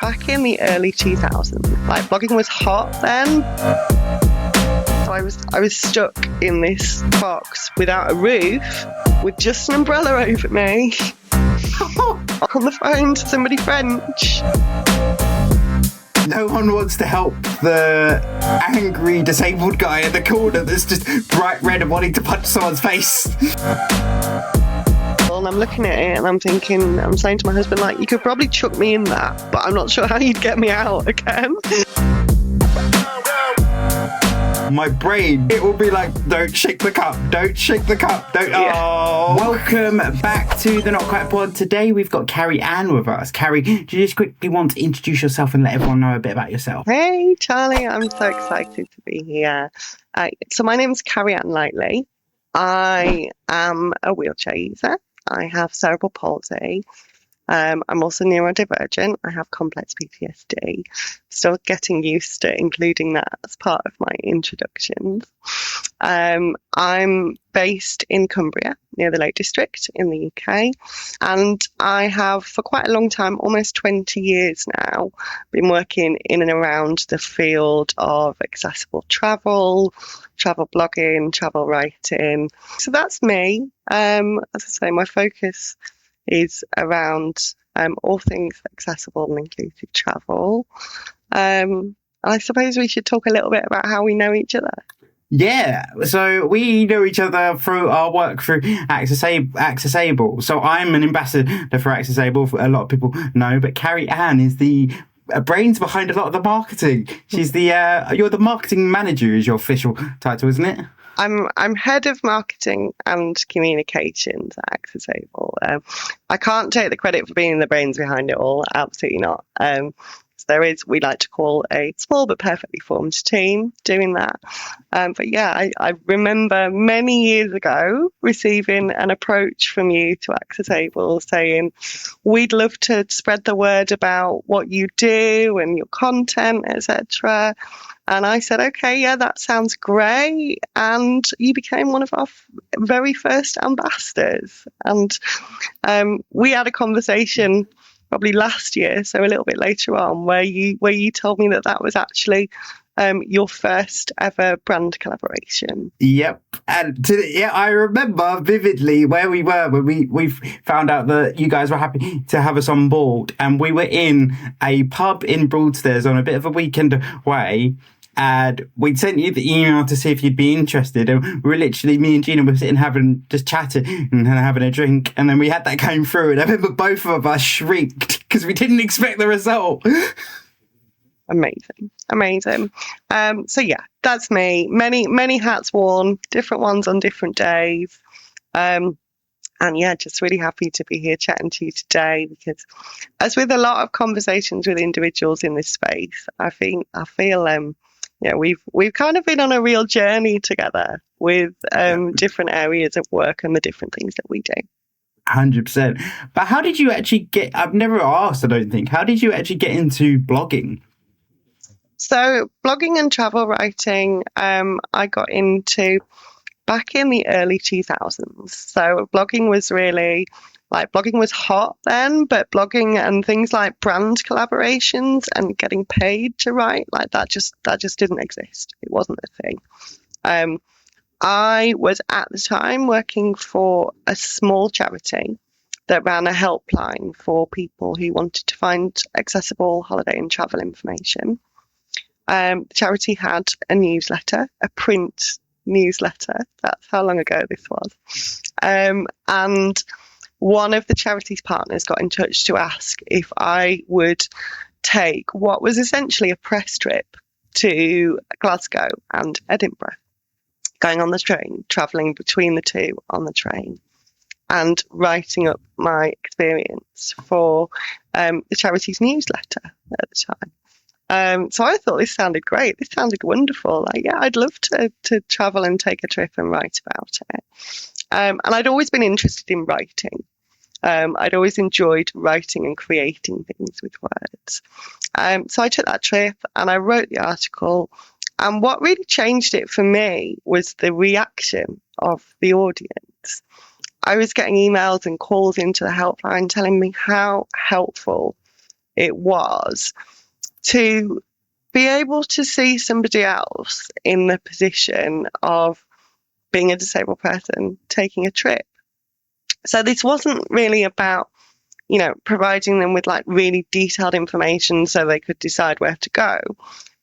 back in the early 2000s. Like, blogging was hot then. So I was stuck in this box without a roof, with just an umbrella over me, on the phone to somebody French. No one wants to help the angry disabled guy in the corner that's just bright red and wanting to punch someone's face. And I'm looking at it and I'm thinking, I'm saying to my husband, like, you could probably chuck me in that, but I'm not sure how you'd get me out again. My brain, it will be like, don't shake the cup, don't shake the cup, don't. Yeah. Oh. Welcome back to the Not Quite Pod. Today we've got Carrie-Ann with us. Carrie, do you just quickly want to introduce yourself and let everyone know a bit about yourself? Hey, Charlie, I'm so excited to be here. So my name's Carrie-Ann Lightley. I am a wheelchair user. I have cerebral palsy. I'm also neurodivergent. I have complex PTSD. Still getting used to including that as part of my introductions. I'm based in Cumbria, near the Lake District in the UK. And I have, for quite a long time, almost 20 years now, been working in and around the field of accessible travel blogging, travel writing. So that's me. As I say, my focus is around all things accessible and inclusive travel. I suppose we should talk a little bit about how we know each other. Yeah, so we know each other through our work through Accessable. So I'm an ambassador for Accessable, a lot of people know, but Carrie-Ann is the brains behind a lot of the marketing. She's you're the marketing manager is your official title, isn't it? I'm head of marketing and communications at Accessable. I can't take the credit for being the brains behind it all. Absolutely not. We like to call a small but perfectly formed team doing that. But yeah, I remember many years ago receiving an approach from you to Accessable saying, we'd love to spread the word about what you do and your content, etc. And I said, okay, yeah, that sounds great. And you became one of our very first ambassadors. And we had a conversation probably last year, so a little bit later on, where you told me that was actually your first ever brand collaboration. Yep. And I remember vividly where we were when we found out that you guys were happy to have us on board. And we were in a pub in Broadstairs on a bit of a weekend away. And we'd sent you the email to see if you'd be interested. And we were literally, me and Gina were sitting just chatting and having a drink. And then we had that came through. And I remember both of us shrieked because we didn't expect the result. Amazing. So yeah, that's me. Many hats worn, different ones on different days. And yeah, just really happy to be here chatting to you today, because as with a lot of conversations with individuals in this space, I feel we've kind of been on a real journey together with different areas of work and the different things that we do. 100%. But how did you actually get, I've never asked, I don't think, how did you actually get into blogging? So blogging and travel writing, I got into back in the early 2000s. So blogging was hot then, but blogging and things like brand collaborations and getting paid to write, like that just didn't exist. It wasn't a thing. I was at the time working for a small charity that ran a helpline for people who wanted to find accessible holiday and travel information. The charity had a newsletter, a print newsletter. That's how long ago this was. And one of the charity's partners got in touch to ask if I would take what was essentially a press trip to Glasgow and Edinburgh, going on the train, travelling between the two on the train, and writing up my experience for the charity's newsletter at the time. So I thought this sounded great. This sounded wonderful. Like, yeah, I'd love to travel and take a trip and write about it. And I'd always been interested in writing. I'd always enjoyed writing and creating things with words. So I took that trip and I wrote the article. And what really changed it for me was the reaction of the audience. I was getting emails and calls into the helpline telling me how helpful it was to be able to see somebody else in the position of being a disabled person taking a trip. So this wasn't really about, providing them with like really detailed information so they could decide where to go.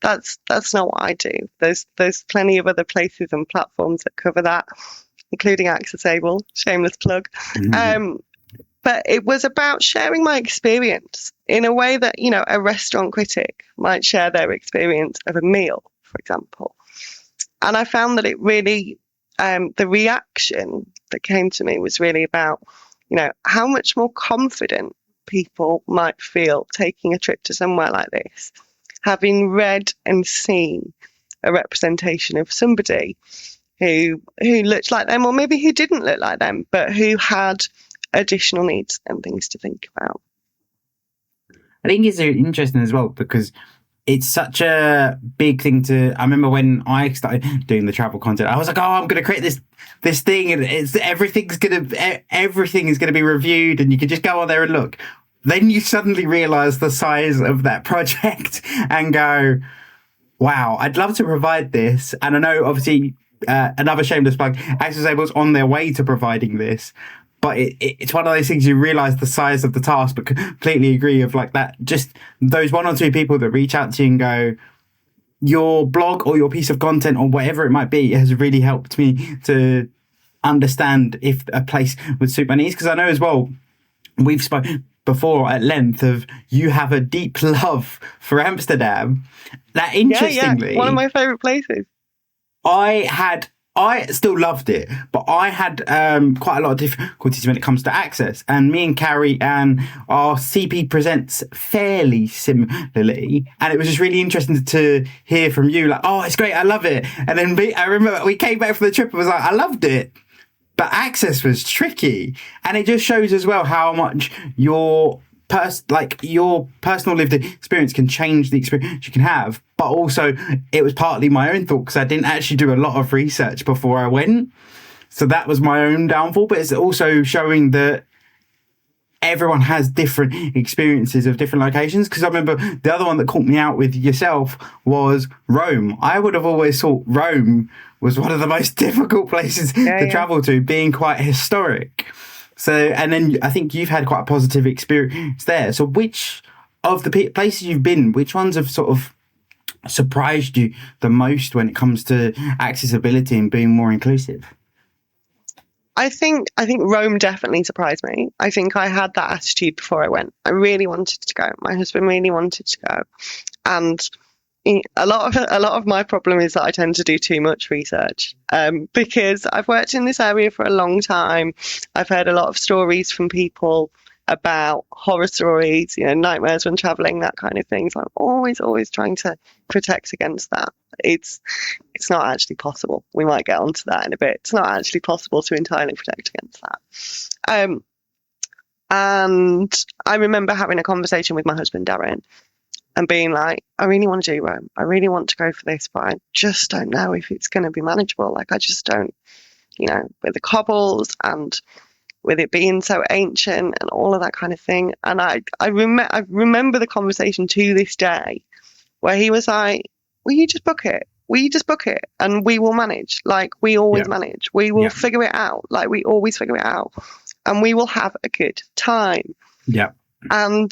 That's not what I do. There's plenty of other places and platforms that cover that, including Accessable, shameless plug. But it was about sharing my experience in a way that, a restaurant critic might share their experience of a meal, for example. And I found that it really, the reaction that came to me was really about, how much more confident people might feel taking a trip to somewhere like this, having read and seen a representation of somebody who looked like them, or maybe who didn't look like them, but who had additional needs and things to think about. I think it's interesting as well because it's such a big thing to. I remember when I started doing the travel content, I was like, "Oh, I'm going to create this thing, and everything is going to be reviewed, and you can just go on there and look." Then you suddenly realise the size of that project and go, "Wow, I'd love to provide this." And I know, obviously, another shameless plug, Accessable's on their way to providing this. But it's one of those things you realise the size of the task, but completely agree of like that. Just those one or two people that reach out to you and go, your blog or your piece of content or whatever it might be has really helped me to understand if a place would suit my needs. Because I know as well, we've spoken before at length of you have a deep love for Amsterdam. That interestingly, one of my favourite places. I still loved it, but I had quite a lot of difficulties when it comes to access. And me and Carrie-Ann, our CP presents fairly similarly. And it was just really interesting to hear from you, like, "Oh, it's great, I love it." And then I remember we came back from the trip and was like, "I loved it, but access was tricky." And it just shows as well how much your personal lived experience can change the experience you can have. But also it was partly my own thought because I didn't actually do a lot of research before I went. So that was my own downfall. But it's also showing that everyone has different experiences of different locations. Because I remember the other one that caught me out with yourself was Rome. I would have always thought Rome was one of the most difficult places to travel to, being quite historic. So, and then I think you've had quite a positive experience there. So which of the places you've been, which ones have sort of surprised you the most when it comes to accessibility and being more inclusive? I think Rome definitely surprised me. I think I had that attitude before I went. I really wanted to go. My husband really wanted to go. And a lot of my problem is that I tend to do too much research because I've worked in this area for a long time. I've heard a lot of stories from people about horror stories, nightmares when traveling, that kind of thing. So I'm always trying to protect against that. It's not actually possible. We might get onto that in a bit. It's not actually possible to entirely protect against that. And I remember having a conversation with my husband, Darren, and being like, I really want to do Rome. I really want to go for this, but I just don't know if it's going to be manageable. Like, I just don't, with the cobbles and with it being so ancient and all of that kind of thing. And I remember the conversation to this day where he was like, will you just book it? Will you just book it? And we will manage. Like, we always manage. We will figure it out. Like, we always figure it out. And we will have a good time. Yeah. And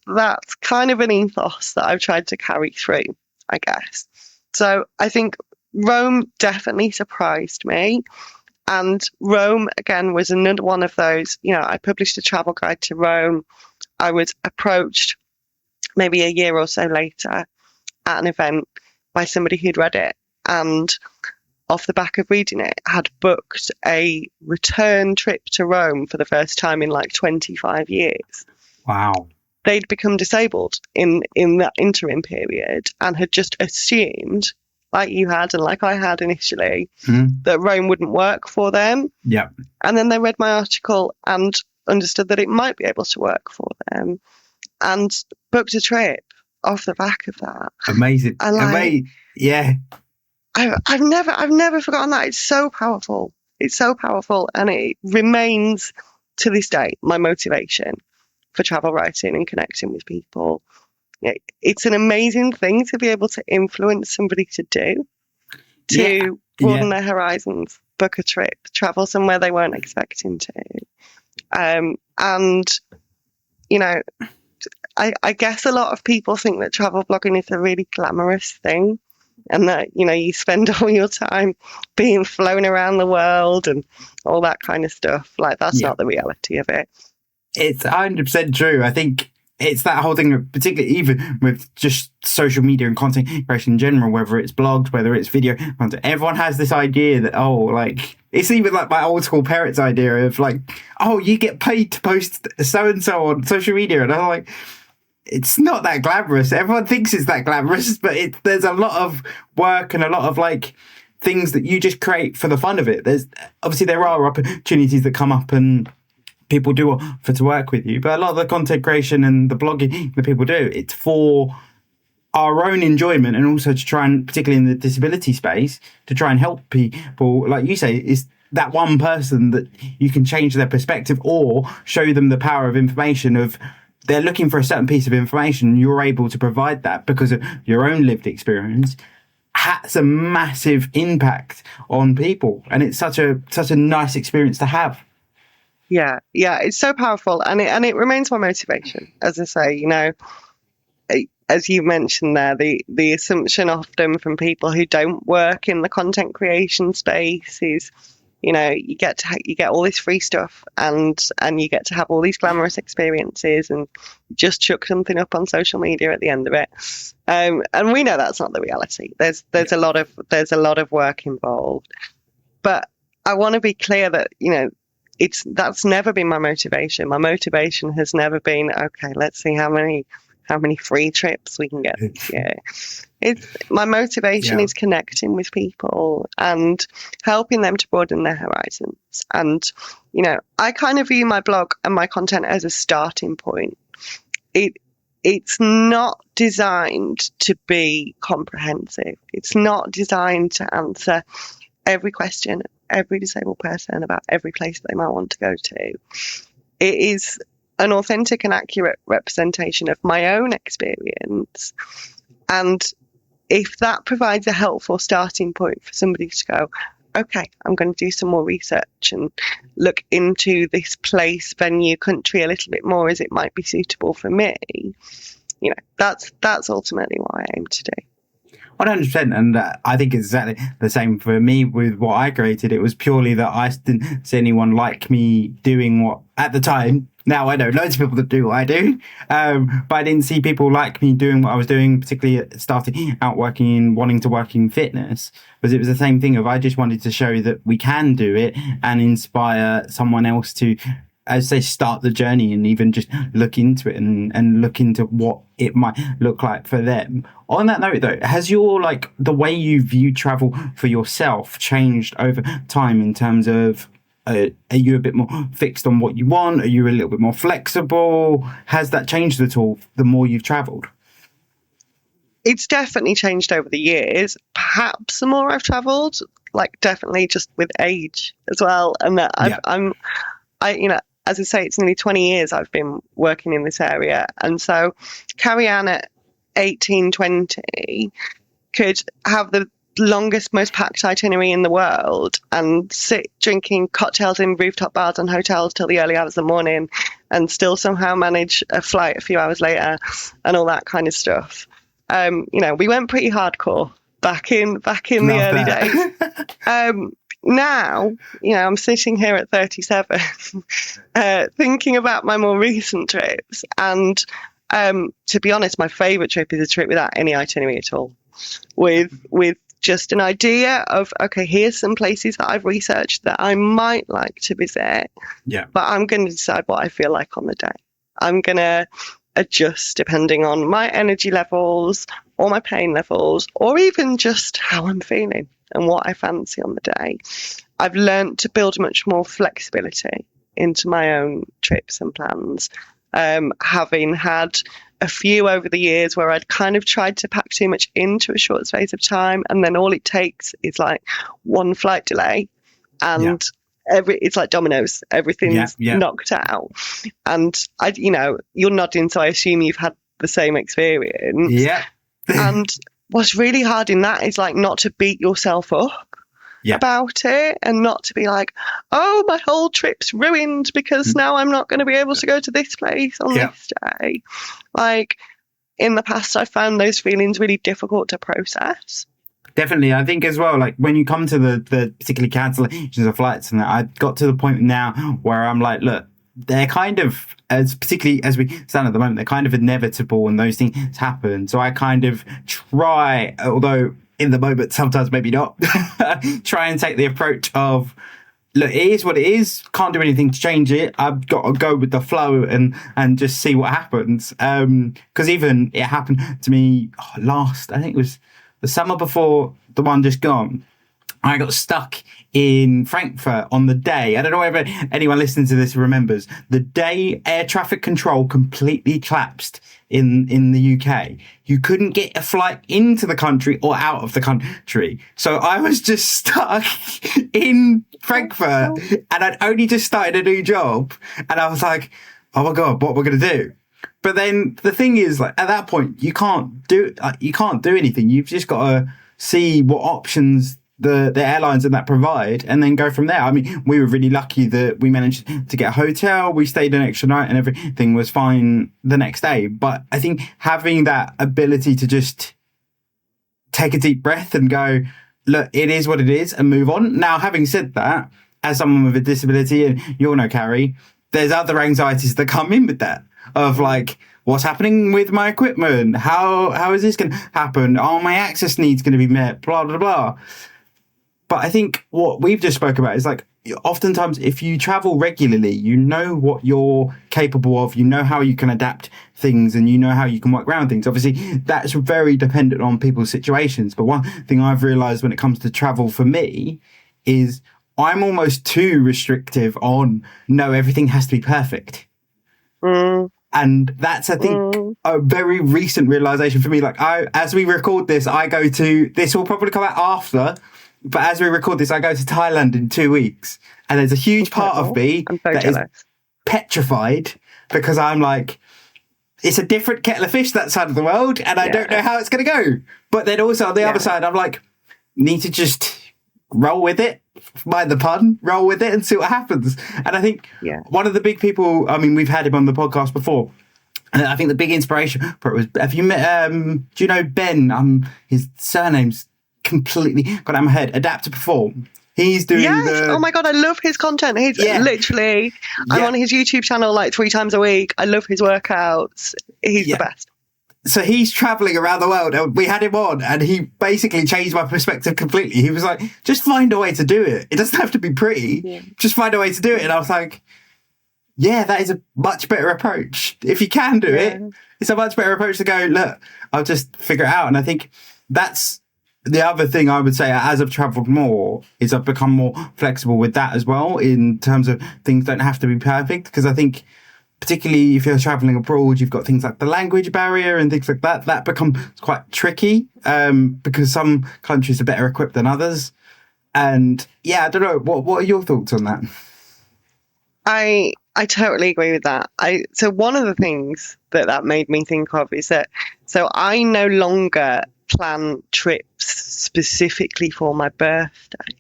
that's kind of an ethos that I've tried to carry through, I guess. So I think Rome definitely surprised me. And Rome, again, was another one of those, I published a travel guide to Rome. I was approached maybe a year or so later at an event by somebody who'd read it and off the back of reading it had booked a return trip to Rome for the first time in like 25 years. Wow. They'd become disabled in that interim period and had just assumed, like you had and like I had initially, that Rome wouldn't work for them. Yeah. And then they read my article and understood that it might be able to work for them and booked a trip off the back of that. Amazing. And yeah. I've never forgotten that. It's so powerful. It's so powerful, and it remains to this day my motivation. for travel writing and connecting with people. It's an amazing thing to be able to influence somebody to do, to broaden their horizons, book a trip, travel somewhere they weren't expecting to. And, you know, I guess a lot of people think that travel blogging is a really glamorous thing, and that, you know, you spend all your time being flown around the world and all that kind of stuff. Like, that's not the reality of it. It's 100% true. I think it's that whole thing, particularly even with just social media and content creation in general, whether it's blogs, whether it's video content, everyone has this idea that, oh, like, it's even like my old school parents' idea of like, oh, you get paid to post so-and-so on social media. And I'm like, it's not that glamorous. Everyone thinks it's that glamorous, but there's a lot of work and a lot of like things that you just create for the fun of it. There are opportunities that come up and people do offer to work with you, but a lot of the content creation and the blogging that people do, it's for our own enjoyment, and also to try and, particularly in the disability space, to try and help people, like you say, is that one person that you can change their perspective or show them the power of information. Of they're looking for a certain piece of information, you're able to provide that because of your own lived experience. Has a massive impact on people, and it's such a nice experience to have. Yeah, it's so powerful, and it remains my motivation. As I say, you know, as you mentioned there, the assumption often from people who don't work in the content creation space is, you know, you get all this free stuff, and you get to have all these glamorous experiences, and just chuck something up on social media at the end of it. And we know that's not the reality. There's a lot of work involved. But I want to be clear that, you know, that's never been my motivation. My motivation has never been, okay, let's see how many free trips we can get this year. My motivation is connecting with people and helping them to broaden their horizons. And, you know, I kind of view my blog and my content as a starting point. It's not designed to be comprehensive. It's not designed to answer every question every disabled person about every place they might want to go to. It is an authentic and accurate representation of my own experience. And if that provides a helpful starting point for somebody to go, okay, I'm going to do some more research and look into this place, venue, country a little bit more as it might be suitable for me, you know, that's ultimately what I aim to do. 100%, and I think it's exactly the same for me with what I created. It was purely that I didn't see anyone like me doing what, at the time, now I know loads of people that do what I do, but I didn't see people like me doing what I was doing, particularly starting out wanting to work in fitness, because it was the same thing of I just wanted to show that we can do it and inspire someone else to, as they start the journey, and even just look into it and look into what it might look like for them. On that note, though, has your, like, the way you view travel for yourself changed over time in terms of, are you a bit more fixed on what you want? Are you a little bit more flexible? Has that changed at all the more you've travelled? It's definitely changed over the years. Perhaps the more I've travelled, like, definitely just with age as well. And that you know, as I say, it's nearly 20 years I've been working in this area. And so Carrie-Ann at 18, 20 could have the longest, most packed itinerary in the world and sit drinking cocktails in rooftop bars and hotels till the early hours of the morning and still somehow manage a flight a few hours later and all that kind of stuff. You know, we went pretty hardcore back in the early days. Now, you know, I'm sitting here at 37 thinking about my more recent trips, and to be honest, my favourite trip is a trip without any itinerary at all, with just an idea of, okay, here's some places that I've researched that I might like to visit, but I'm going to decide what I feel like on the day. I'm going to adjust depending on my energy levels or my pain levels, or even just how I'm feeling and what I fancy on the day. I've learned to build much more flexibility into my own trips and plans, having had a few over the years where I'd kind of tried to pack too much into a short space of time, and then all it takes is like one flight delay and it's like dominoes. Everything's knocked out. And you're nodding, so I assume you've had the same experience. Yeah. And what's really hard in that is like not to beat yourself up about it, and not to be like, oh, my whole trip's ruined because now I'm not going to be able to go to this place on this day. Like, in the past, I found those feelings really difficult to process. Definitely. I think as well, like when you come to the particularly cancellations of flights, and I got to the point now where I'm like, look, they're kind of, particularly as we stand at the moment, they're kind of inevitable and those things happen. So I kind of try, although in the moment, sometimes maybe not, try and take the approach of, look, it is what it is. Can't do anything to change it. I've got to go with the flow and just see what happens. Because even it happened to me last, I think it was the summer before the one just gone. I got stuck in Frankfurt on the day. I don't know whether anyone listening to this remembers the day air traffic control completely collapsed in the UK. You couldn't get a flight into the country or out of the country. So I was just stuck in Frankfurt, and I'd only just started a new job, and I was like, oh my God, what we're going to do? But then the thing is, like, at that point, you can't do anything. You've just got to see what options the airlines and that provide, and then go from there. I mean, we were really lucky that we managed to get a hotel. We stayed an extra night and everything was fine the next day. But I think having that ability to just take a deep breath and go, look, it is what it is, and move on. Now, having said that, as someone with a disability, and you all know, Carrie, there's other anxieties that come in with that, of like, what's happening with my equipment? How is this going to happen? Oh, my access needs going to be met, blah, blah, blah. But I think what we've just spoke about is like, oftentimes if you travel regularly, you know what you're capable of, you know how you can adapt things, and you know how you can work around things. Obviously, that's very dependent on people's situations. But one thing I've realized when it comes to travel for me is I'm almost too restrictive on, no, everything has to be perfect. And that's, I think, a very recent realization for me. Like, as we record this, this will probably come out after, but as we record this, I go to Thailand in 2 weeks, and there's a huge part of me that is petrified, because I'm like, it's a different kettle of fish that side of the world, and I don't know how it's going to go. But then also on the other side, I'm like, need to just roll with it, mind the pun, roll with it and see what happens. And I think one of the big people, I mean, we've had him on the podcast before, and I think the big inspiration for it was, have you met, do you know Ben? His surname's completely gone out of my head. Adapt to Perform. He's doing oh my God, I love his content. He's literally, I'm on his YouTube channel like 3 times a week. I love his workouts. He's the best. So he's traveling around the world, and we had him on, and he basically changed my perspective completely. He was like, just find a way to do it. It doesn't have to be pretty. Just find a way to do it. And I was like, yeah, that is a much better approach. If you can do it, it's a much better approach to go, look, I'll just figure it out. And I think that's the other thing I would say, as I've traveled more, is I've become more flexible with that as well, in terms of things don't have to be perfect. Because I think, particularly if you're traveling abroad, you've got things like the language barrier and things like that. That becomes quite tricky, because some countries are better equipped than others. And yeah, I don't know. What are your thoughts on that? I totally agree with that. So one of the things that made me think of is that, so I no longer plan trips specifically for my birthday.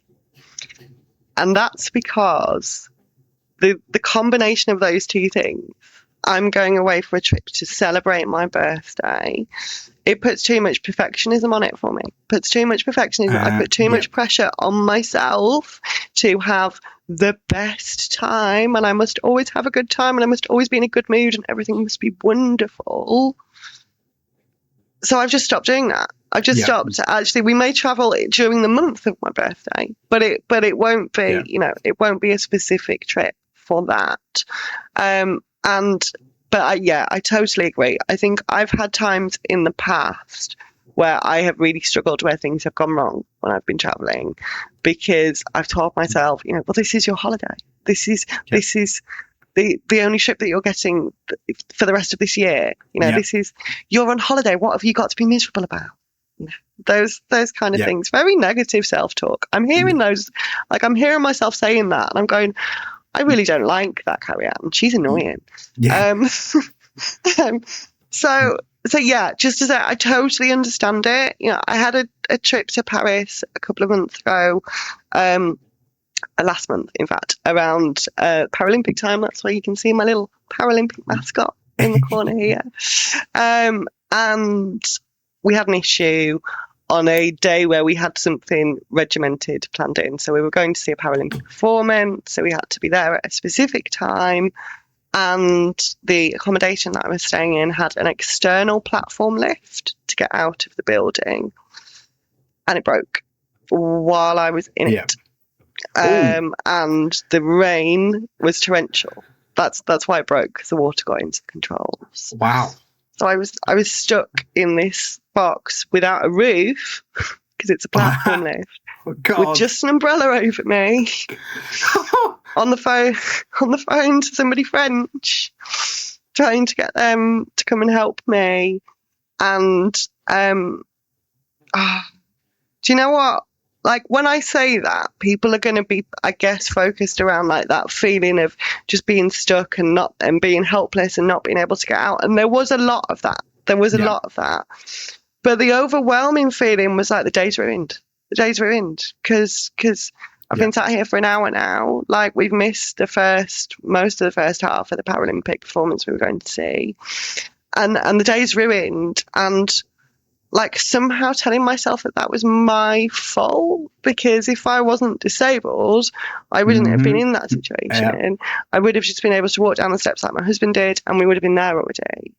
And that's because the combination of those two things, I'm going away for a trip to celebrate my birthday, it puts too much perfectionism on it for me. Puts too much perfectionism. I put too much pressure on myself to have the best time, and I must always have a good time, and I must always be in a good mood, and everything must be wonderful. So I've just stopped doing that. I've just stopped. Actually, we may travel during the month of my birthday, but it won't be, it won't be a specific trip for that. I totally agree. I think I've had times in the past where I have really struggled, where things have gone wrong when I've been traveling, because I've told myself, well, this is your holiday. This is the only trip that you're getting for the rest of this year. This is, you're on holiday. What have you got to be miserable about? those kind of things. Very negative self-talk. I'm hearing those, like I'm hearing myself saying that, and I'm going, I really don't like that Carrie-Ann. She's annoying. So yeah, just to say, I totally understand it. You know, I had a trip to Paris a couple of months ago, last month, in fact, around Paralympic time. That's why you can see my little Paralympic mascot in the corner here. And we had an issue on a day where we had something regimented planned in. So we were going to see a Paralympic performance, so we had to be there at a specific time. And the accommodation that I was staying in had an external platform lift to get out of the building. And it broke while I was in it. And the rain was torrential. That's why it broke, because the water got into the controls. Wow. So I was stuck in this box without a roof, because it's a platform lift, with just an umbrella over me. on the phone to somebody French, trying to get them to come and help me. And do you know what? Like, when I say that, people are going to be, I guess, focused around like that feeling of just being stuck and being helpless and not being able to get out. And there was a lot of that. But the overwhelming feeling was like, the day's ruined. Because I've been sat here for an hour now. Like, we've missed most of the first half of the Paralympic performance we were going to see. And the day's ruined. And like, somehow telling myself that was my fault, because if I wasn't disabled, I wouldn't have been in that situation. I would have just been able to walk down the steps like my husband did, and we would have been there already.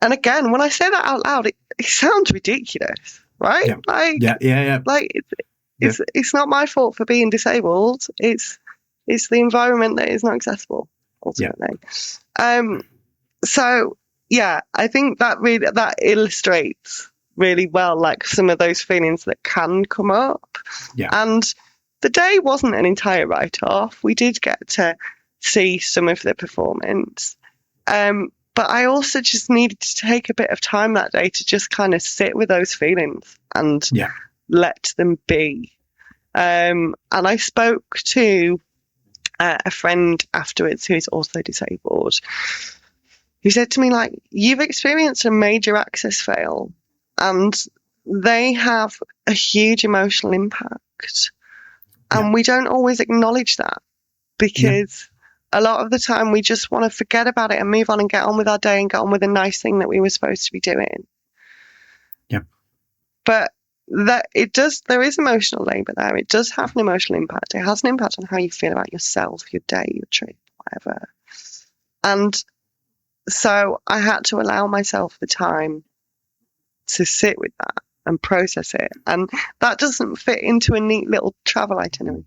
And again, when I say that out loud, it sounds ridiculous, right? Like, it's not my fault for being disabled. It's the environment that is not accessible, ultimately. So yeah, I think that illustrates really well, like, some of those feelings that can come up. And the day wasn't an entire write-off. We did get to see some of the performance. But I also just needed to take a bit of time that day to just kind of sit with those feelings and let them be. And I spoke to a friend afterwards who's also disabled, who said to me, like, you've experienced a major access fail, and they have a huge emotional impact. And we don't always acknowledge that, because a lot of the time we just want to forget about it and move on and get on with our day and get on with the nice thing that we were supposed to be doing. But there is emotional labour there. It does have an emotional impact. It has an impact on how you feel about yourself, your day, your trip, whatever. And so I had to allow myself the time to sit with that and process it. And that doesn't fit into a neat little travel itinerary.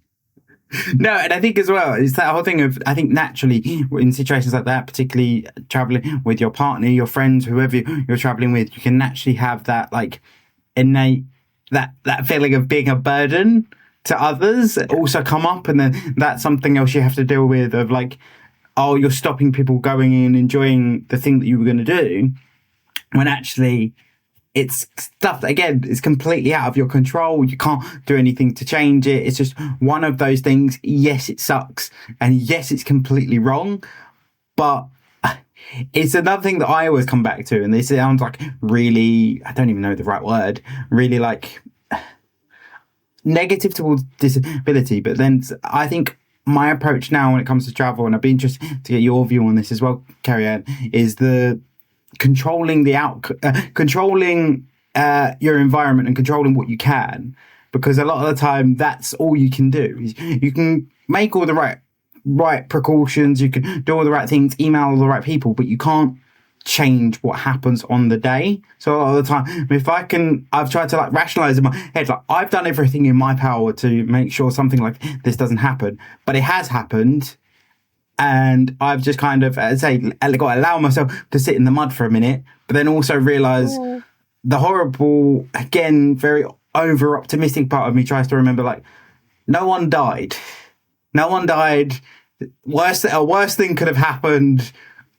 No, and I think as well, it's that whole thing of, I think naturally in situations like that, particularly traveling with your partner, your friends, whoever you're traveling with, you can naturally have that like innate, that feeling of being a burden to others also come up. And then that's something else you have to deal with, of like, oh, you're stopping people going in, enjoying the thing that you were going to do, when actually it's stuff that, again, is completely out of your control. You can't do anything to change it. It's just one of those things. Yes, it sucks. And yes, it's completely wrong. But it's another thing that I always come back to. And this sounds like really, I don't even know the right word, really like negative towards disability. But then I think my approach now when it comes to travel, and I'd be interested to get your view on this as well, Carrie-Ann, is the controlling your environment and controlling what you can, because a lot of the time that's all you can do. You can make all the right precautions, you can do all the right things, email all the right people, but you can't change what happens on the day. So a lot of the time, I've tried to like rationalize in my head, like, I've done everything in my power to make sure something like this doesn't happen, but it has happened. And I've just kind of, got to allow myself to sit in the mud for a minute, but then also realise the horrible, again, very over-optimistic part of me tries to remember, like, no one died. A worse thing could have happened.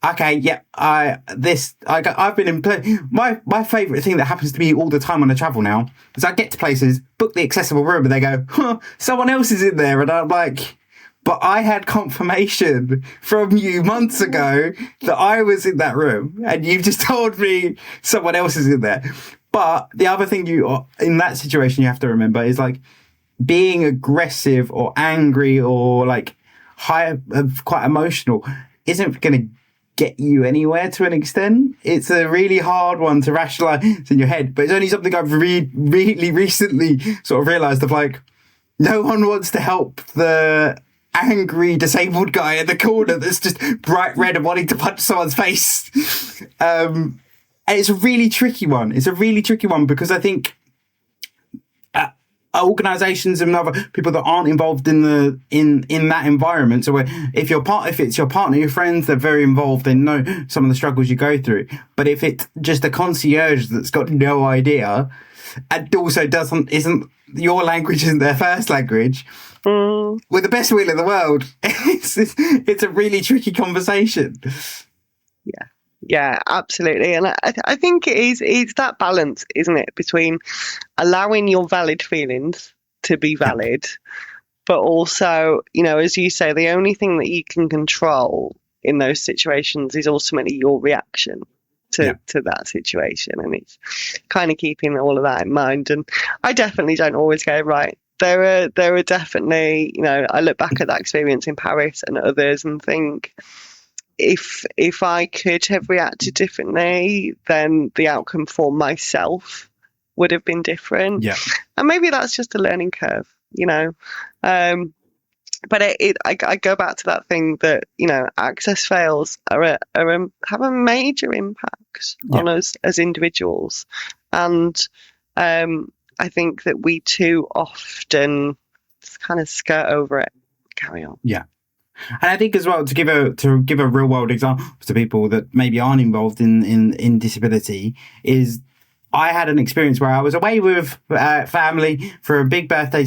okay, yeah, I've been in my favorite thing that happens to me all the time when I travel now is I get to places, book the accessible room, and they go, someone else is in there, and I'm like, but I had confirmation from you months ago that I was in that room, and you've just told me someone else is in there. But the other thing in that situation you have to remember is like being aggressive or angry or like quite emotional isn't going to get you anywhere to an extent. It's a really hard one to rationalize in your head, but it's only something I've really recently sort of realized of like, no one wants to help the angry disabled guy in the corner that's just bright red and wanting to punch someone's face. And it's a really tricky one. It's a really tricky one because I think organizations and other people that aren't involved in that environment. So if it's your partner, your friends, they're very involved, they know some of the struggles you go through. But if it's just a concierge that's got no idea and also isn't your language isn't their first language, with the best will in the world, it's a really tricky conversation. Yeah, absolutely. And I think it's that balance, isn't it, between allowing your valid feelings to be valid, but also, as you say, the only thing that you can control in those situations is ultimately your reaction to that situation. And it's kind of keeping all of that in mind. And I definitely don't always go right. There are definitely, I look back at that experience in Paris and others and think, if I could have reacted differently, then the outcome for myself would have been different. Yeah. And maybe that's just a learning curve, But I go back to that thing that, access fails have a major impact on us as individuals. And I think that we too often just kind of skirt over it, carry on. Yeah. And I think as well, to give a real world example to people that maybe aren't involved in disability, is I had an experience where I was away with family for a big birthday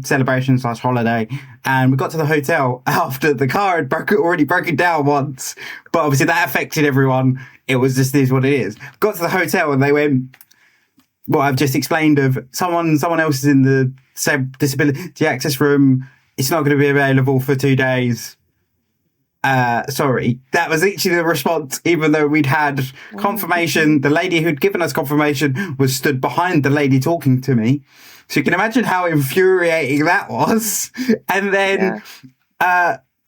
celebration / holiday, and we got to the hotel after the car had already broken down once, but obviously that affected everyone. It was just is what it is. Got to the hotel and they went, what I've just explained of someone else is in the disability access room. It's not going to be available for 2 days. Sorry. That was actually the response, even though we'd had confirmation. The lady who'd given us confirmation was stood behind the lady talking to me. So you can imagine how infuriating that was. And then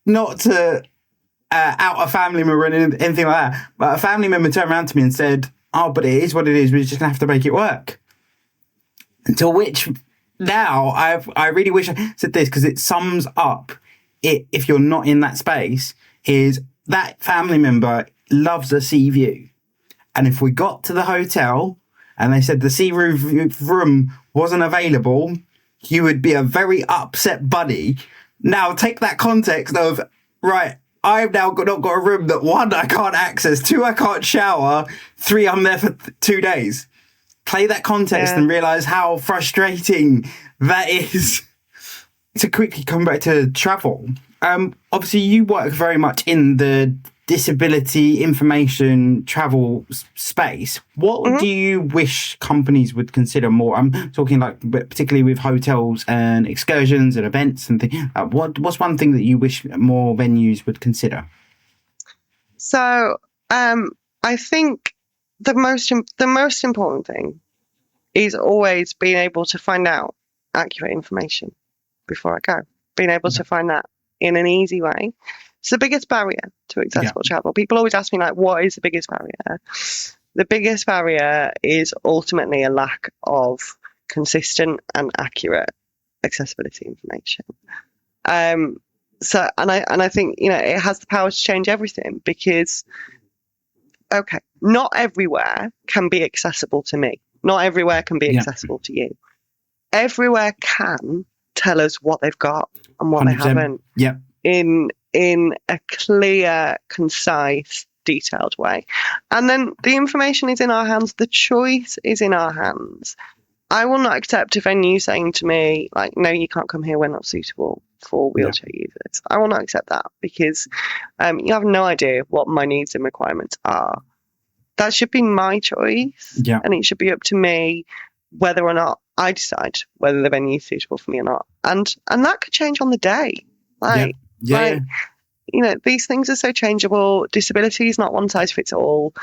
not to out a family member or anything like that, but a family member turned around to me and said, oh, but it is what it is. We're just going to have to make it work. Until which... Now, I really wish I said this because it sums up it, if you're not in that space, is that family member loves a sea view. And if we got to the hotel and they said the sea room wasn't available, you would be a very upset bunny. Now, take that context of, right, I've now not got a room that 1, I can't access, 2, I can't shower, 3, I'm there for 2 days. Play that context and realise how frustrating that is. To quickly come back to travel, obviously you work very much in the disability information travel space. What do you wish companies would consider more? I'm talking like particularly with hotels and excursions and events and things. What's one thing that you wish more venues would consider? So I think the most important thing is always being able to find out accurate information before I go. Being able to find that in an easy way. It's the biggest barrier to accessible travel. People always ask me, like, what is the biggest barrier? The biggest barrier is ultimately a lack of consistent and accurate accessibility information. So I think, it has the power to change everything because, okay, not everywhere can be accessible to me. Not everywhere can be accessible to you. Everywhere can tell us what they've got and what 100%. They haven't. Yeah. In a clear, concise, detailed way. And then the information is in our hands. The choice is in our hands. I will not accept a venue saying to me, like, no, you can't come here, we're not suitable for wheelchair users. I will not accept that because you have no idea what my needs and requirements are. That should be my choice, and it should be up to me whether or not I decide whether the venue is suitable for me or not. And that could change on the day. Like, you know, these things are so changeable. Disability is not one size fits all.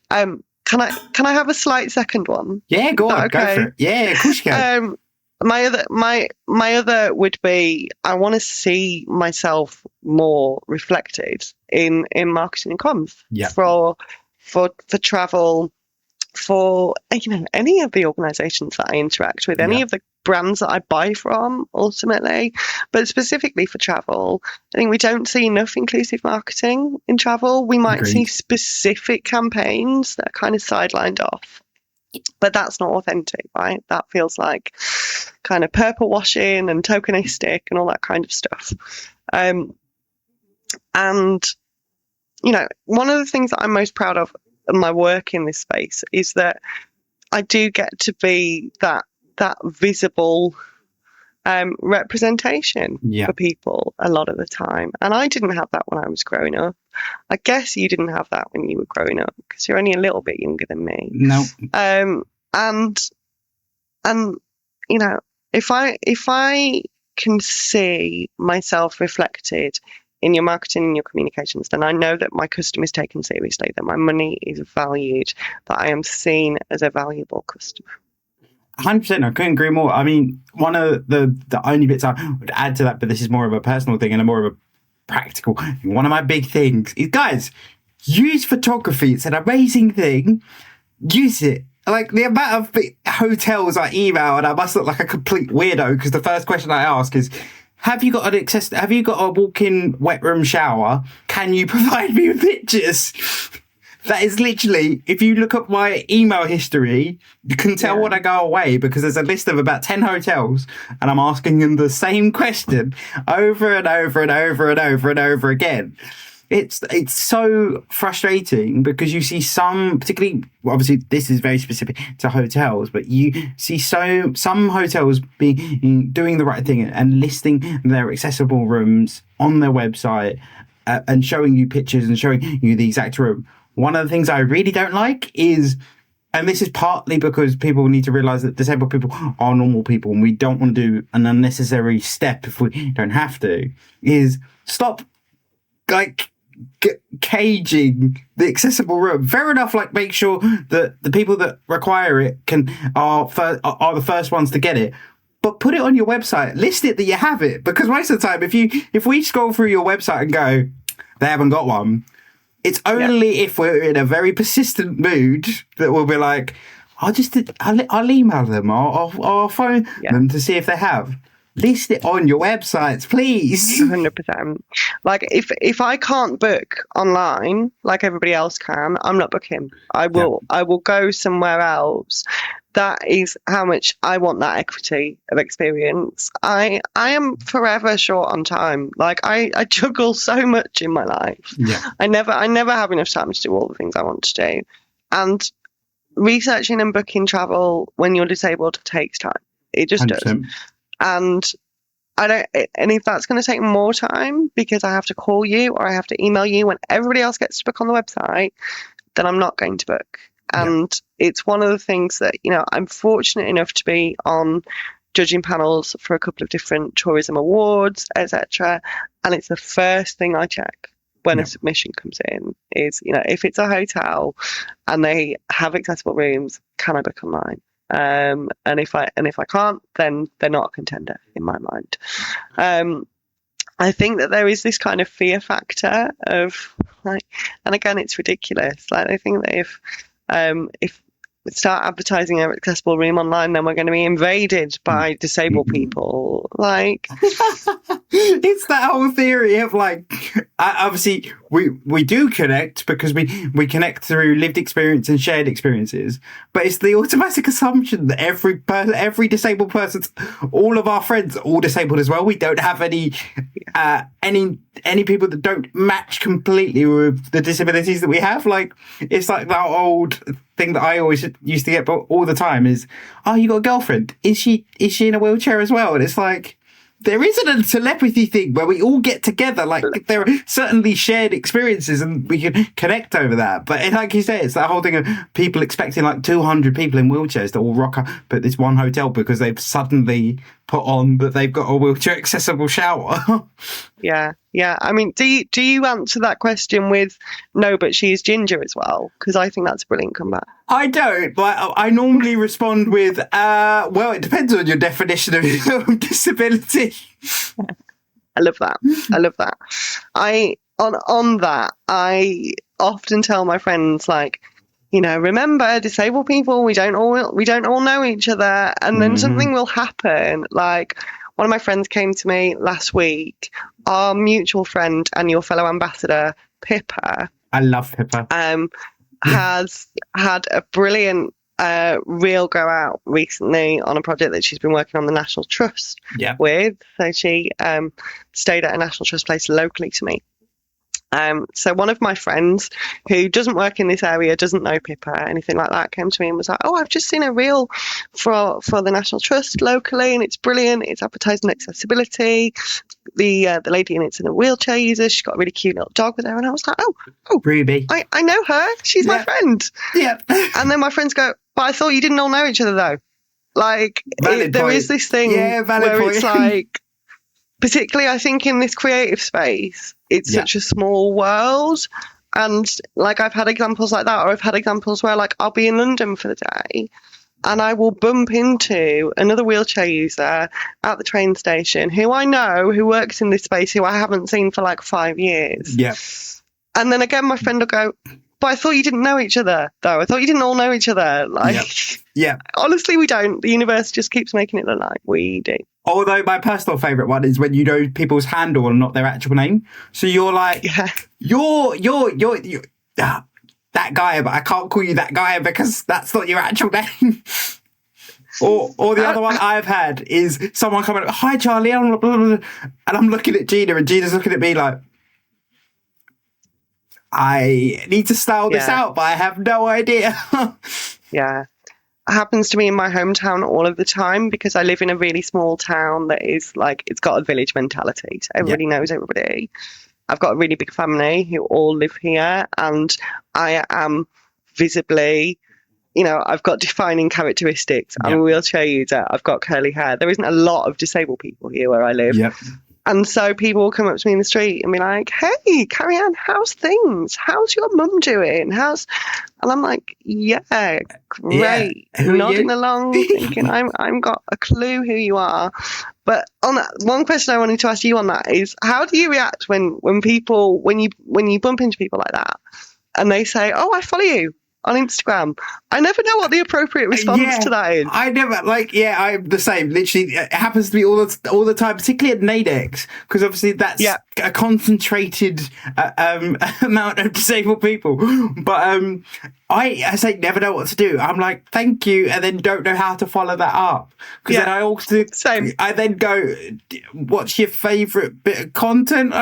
Can I have a slight second one? Yeah, go on, go for it. Yeah, of course you can. My other would be, I want to see myself more reflected in marketing and comms for travel, for, you know, any of the organisations that I interact with, any of the brands that I buy from, ultimately, but specifically for travel. I think we don't see enough inclusive marketing in travel. We might see specific campaigns that are kind of sidelined off, but that's not authentic, right? That feels like kind of purple washing and tokenistic and all that kind of stuff. And, you know, one of the things that I'm most proud of in my work in this space is that I do get to be that visible representation for people a lot of the time. And I didn't have that when I was growing up. I guess you didn't have that when you were growing up because you're only a little bit younger than me. No. And you know, if I can see myself reflected in your marketing and your communications, then I know that my customer is taken seriously, that my money is valued, that I am seen as a valuable customer. 100%. I couldn't agree more. I mean, one of the only bits I would add to that, but this is more of a personal thing and a more of a practical thing. One of my big things is, guys, use photography. It's an amazing thing. Use it. Like, the amount of hotels I email and I must look like a complete weirdo because the first question I ask is, have you got a walk-in wet room shower? Can you provide me with pictures? That is literally, if you look up my email history, you can tell when I go away because there's a list of about 10 hotels and I'm asking them the same question over and over and over and over and over again. It's so frustrating because you see some, particularly, obviously this is very specific to hotels, but you see some hotels doing the right thing and listing their accessible rooms on their website and showing you pictures and showing you the exact room. One of the things I really don't like is, and this is partly because people need to realize that disabled people are normal people and we don't want to do an unnecessary step if we don't have to, is stop caging the accessible room. Fair enough, like, make sure that the people that require it are the first ones to get it, but put it on your website, list it that you have it, because most of the time if we scroll through your website and go, they haven't got one, it's only if we're in a very persistent mood that we'll be like, I'll email them or I'll phone them to see if they have. List it on your websites, please. 100%. Like, if I can't book online like everybody else can, I'm not booking. I will go somewhere else. That is how much I want that equity of experience. I am forever short on time. Like, I juggle so much in my life. I never have enough time to do all the things I want to do. And researching and booking travel when you're disabled takes time. It just 100%. Does. And and if that's going to take more time because I have to call you or I have to email you when everybody else gets to book on the website, then I'm not going to book. And it's one of the things that, you know, I'm fortunate enough to be on judging panels for a couple of different tourism awards, etc. And it's the first thing I check when a submission comes in is, you know, if it's a hotel and they have accessible rooms, can I book online? And if I can't, then they're not a contender in my mind. I think that there is this kind of fear factor of, like, and again, it's ridiculous. Like, I think that if we start advertising an accessible room online, then we're going to be invaded by disabled people. Like, it's that whole theory of, like, obviously we do connect because we connect through lived experience and shared experiences, but it's the automatic assumption that every disabled person, all of our friends are all disabled as well. We don't have any people that don't match completely with the disabilities that we have. Like, it's like that old thing that I always used to get all the time is, oh, you got a girlfriend? Is she in a wheelchair as well? And it's like, there isn't a telepathy thing where we all get together. Like, there are certainly shared experiences and we can connect over that. But like you say, it's that whole thing of people expecting like 200 people in wheelchairs to all rock up at this one hotel because they've suddenly put on that they've got a wheelchair accessible shower. Yeah. I mean, do you answer that question with no, but she's ginger as well? Because I think that's a brilliant comeback. I don't, but I normally respond with, well, it depends on your definition of disability. I love that. On that, I often tell my friends, like, remember, disabled people, we don't all know each other, and then something will happen. Like, one of my friends came to me last week, our mutual friend and your fellow ambassador, Pippa. I love Pippa. Has had a brilliant reel go out recently on a project that she's been working on the National Trust with. So she stayed at a National Trust place locally to me. So one of my friends who doesn't work in this area, doesn't know Pippa, anything like that, came to me and was like, oh, I've just seen a reel for the National Trust locally and it's brilliant. It's advertising accessibility. The lady in it's in a wheelchair user. She's got a really cute little dog with her. And I was like, oh, Ruby. I know her. She's my friend. Yeah. And then my friends go, but I thought you didn't all know each other though. Like, there is this thing where it's like, particularly I think in this creative space, it's such a small world. And like, I've had examples like that, or I've had examples where like I'll be in London for the day and I will bump into another wheelchair user at the train station who I know, who works in this space, who I haven't seen for like 5 years. Yeah. And then again, my friend will go, but I thought you didn't know each other, though. I thought you didn't all know each other. Like, honestly, we don't. The universe just keeps making it look like we do. Although my personal favourite one is when you know people's handle and not their actual name. So you're like, you're that guy, but I can't call you that guy because that's not your actual name. Or the other one I've had is someone coming up, hi, Charlie, and I'm looking at Gina, and Gina's looking at me like, I need to style this out, but I have no idea. Yeah. It happens to me in my hometown all of the time because I live in a really small town that is like, it's got a village mentality. So everybody knows everybody. I've got a really big family who all live here, and I am visibly, I've got defining characteristics. I'm a wheelchair user. I've got curly hair. There isn't a lot of disabled people here where I live. Yep. And so people will come up to me in the street and be like, hey, Carrie-Ann, how's things? How's your mum doing? And I'm like, yeah, great. Nodding along, thinking I'm got a clue who you are. But on that, one question I wanted to ask you on that is, how do you react when you bump into people like that and they say, oh, I follow you on Instagram? I never know what the appropriate response to that is. I never, I'm the same. Literally, it happens to me all the time, particularly at Nadex, because obviously that's a concentrated amount of disabled people. But I say never know what to do. I'm like, thank you, and then don't know how to follow that up. Because then I also I then go, what's your favourite bit of content?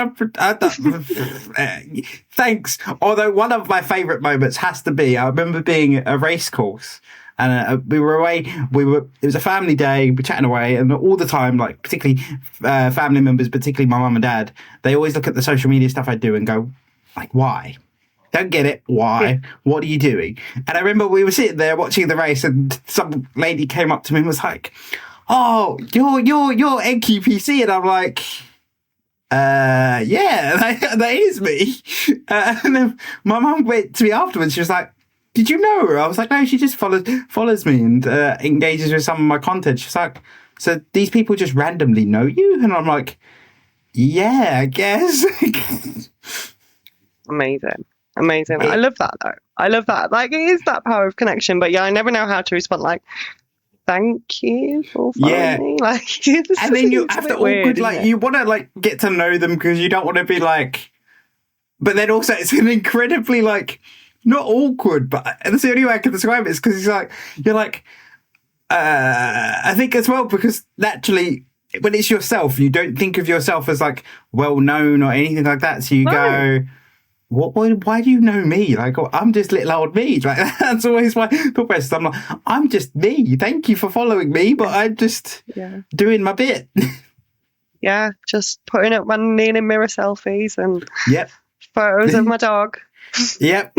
Thanks. Although one of my favourite moments has to be, I remember being at a race course and we were away. It was a family day. We're chatting away, and all the time, like particularly family members, particularly my mum and dad, they always look at the social media stuff I do and go, like, why? Don't get it. Why? What are you doing? And I remember we were sitting there watching the race, and some lady came up to me and was like, "Oh, you're NQPC," and I'm like, yeah, that is me. And then my mum went to me afterwards. She was like, did you know her? I was like, no, she just follows me and engages with some of my content. She's like, so these people just randomly know you? And I'm like, yeah, I guess. Amazing. I love that though. I love that. Like, it is that power of connection. But yeah, I never know how to respond. Like, thank you for following me. Like, and then you have to awkward, like, you want to like get to know them because you don't want to be like, but then also it's an incredibly like, not awkward, but that's the only way I can describe it is because it's like, you're like, I think as well, because naturally when it's yourself, you don't think of yourself as like well known or anything like that. So you go, Why do you know me? Like, I'm just little old me. Like, that's always my thought process. I'm like, I'm just me. Thank you for following me, but I'm just doing my bit. Yeah, just putting up my kneeling mirror selfies and Yep. photos of my dog. Yep.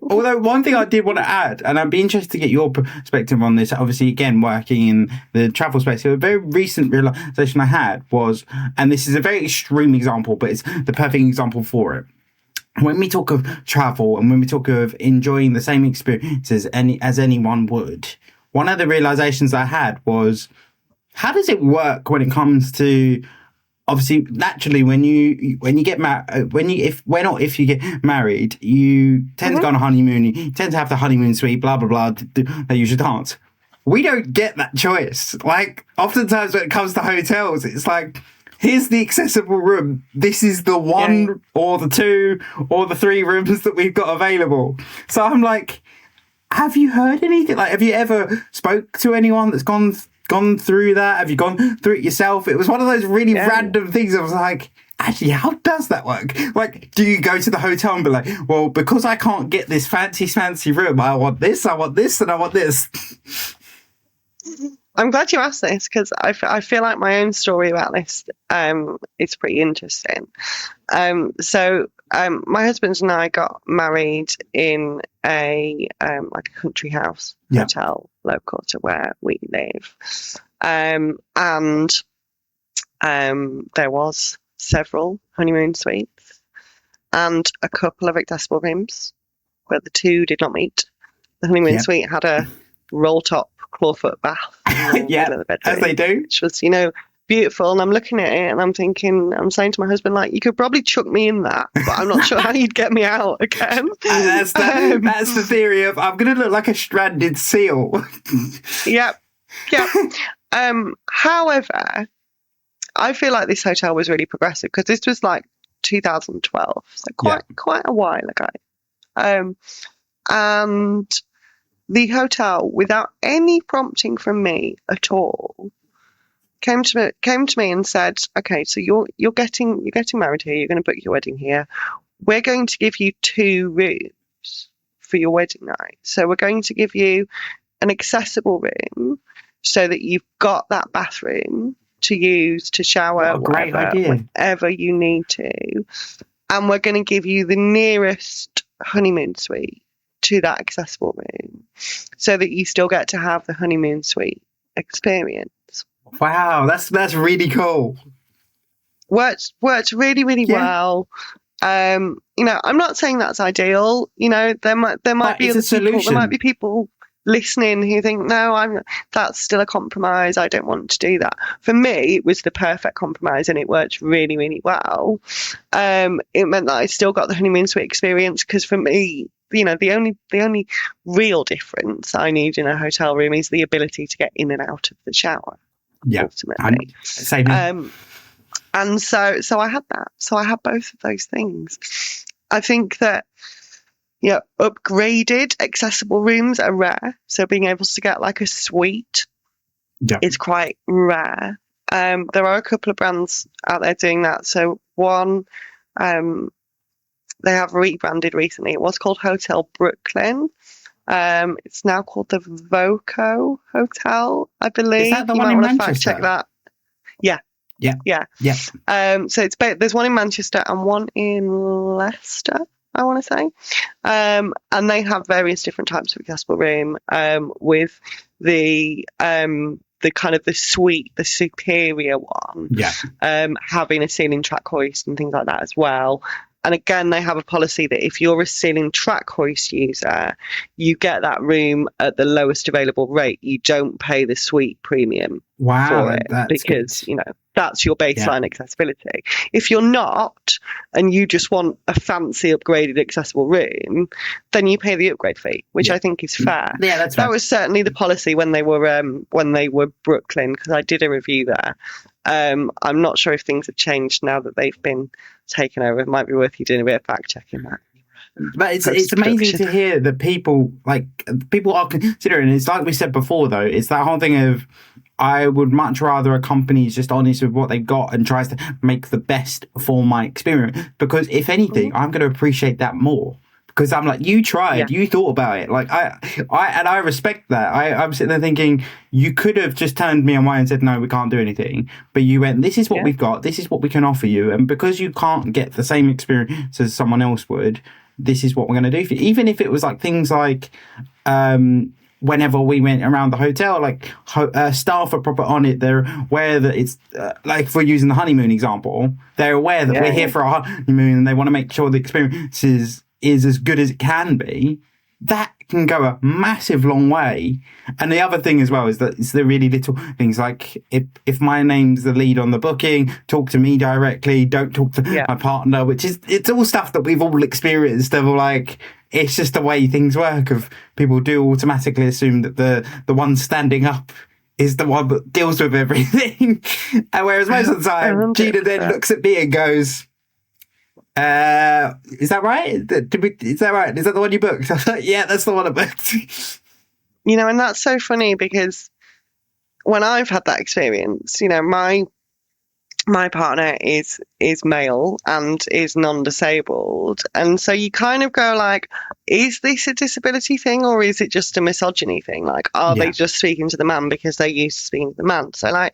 Although one thing I did want to add, and I'd be interested to get your perspective on this, obviously, again, working in the travel space, a very recent realization I had was, and this is a very extreme example, but it's the perfect example for it. When we talk of travel and when we talk of enjoying the same experiences as anyone would, one of the realizations I had was, how does it work when it comes to, obviously, naturally, when you get married, if you get married, you tend to go on a honeymoon. You tend to have the honeymoon suite, blah blah blah. They use your dance. We don't get that choice. Like, oftentimes when it comes to hotels, it's like, here's the accessible room. This is the one or the two or the three rooms that we've got available. So I'm like, have you heard anything? Like, have you ever spoke to anyone that's gone through that? Have you gone through it yourself? It was one of those really random things. I was like, actually, how does that work? Like, do you go to the hotel and be like, well, because I can't get this fancy room, I want this, and I want this? I'm glad you asked this, because I feel like my own story about this is pretty interesting. So my husband and I got married in a like a country house hotel local to where we live, and there was several honeymoon suites and a couple of accessible rooms, but the two did not meet. The honeymoon suite had a roll top clawfoot bath in the middle of the bedroom, as they do, which was, beautiful. And I'm looking at it and I'm saying to my husband, like, you could probably chuck me in that, but I'm not sure how you'd get me out again. That's the theory of, I'm going to look like a stranded seal. Yep. However, I feel like this hotel was really progressive, because this was like 2012, so quite a while ago. And the hotel, without any prompting from me at all, came to me and said, okay, so you're getting married here, you're going to book your wedding here. We're going to give you 2 rooms for your wedding night. So we're going to give you an accessible room so that you've got that bathroom to use to shower, whenever you need to. And we're going to give you the nearest honeymoon suite to that accessible room, so that you still get to have the honeymoon suite experience. Wow, that's really cool. Worked really, really well. I'm not saying that's ideal. There might be other people. There might be people listening who think, no, that's still a compromise. I don't want to do that. For me, it was the perfect compromise, and it worked really, really well. It meant that I still got the honeymoon suite experience, because for me, the only real difference I need in a hotel room is the ability to get in and out of the shower. Yeah, ultimately. Same. And so I had that. So I had both of those things. I think that upgraded accessible rooms are rare. So being able to get like a suite is quite rare. There are a couple of brands out there doing that. So one, they have rebranded recently. It was called Hotel Brooklyn. It's now called the Voco Hotel, I believe. Is that the you one might in want to Manchester? fact check that. Yeah. So there's one in Manchester and one in Leicester, I want to say. And they have various different types of accessible room, with the kind of the suite, the superior one, having a ceiling track hoist and things like that as well. And again, they have a policy that if you're a ceiling track hoist user, you get that room at the lowest available rate. You don't pay the suite premium for it, because good. That's your baseline accessibility. If you're not, and you just want a fancy upgraded accessible room, then you pay the upgrade fee, which I think is fair. Yeah, that's fair. That was certainly the policy when they were Brooklyn, because I did a review there. I'm not sure if things have changed now that they've been taken over. It might be worth you doing a bit of fact checking that. But it's amazing to hear that people are considering. It's like we said before, though. It's that whole thing of I would much rather a company is just honest with what they've got and tries to make the best for my experience. Because if anything, I'm going to appreciate that more. Because I'm like, you tried, you thought about it. Like I respect that. I'm sitting there thinking, you could have just turned me on my and said, no, we can't do anything. But you went, this is what we've got. This is what we can offer you. And because you can't get the same experience as someone else would, this is what we're going to do for you. Even if it was like things like, whenever we went around the hotel, like staff are proper on it. They're aware that it's like if we're using the honeymoon example, they're aware that we're here for our honeymoon and they want to make sure the experience is as good as it can be. That can go a massive long way. And the other thing as well is that it's the really little things like if my name's the lead on the booking, talk to me directly, don't talk to my partner, which is, it's all stuff that we've all experienced of like, it's just the way things work of people do automatically assume that the one standing up is the one that deals with everything. And whereas most of the time, Gina then looks at me and goes, is that right? Is that right? Is that the one you booked? I was like, yeah, that's the one I booked. You know, and that's so funny because when I've had that experience, you know, my partner is male and is non-disabled, and so you kind of go like, is this a disability thing or is it just a misogyny thing? Like, are they just speaking to the man because they're used to speaking to the man? So like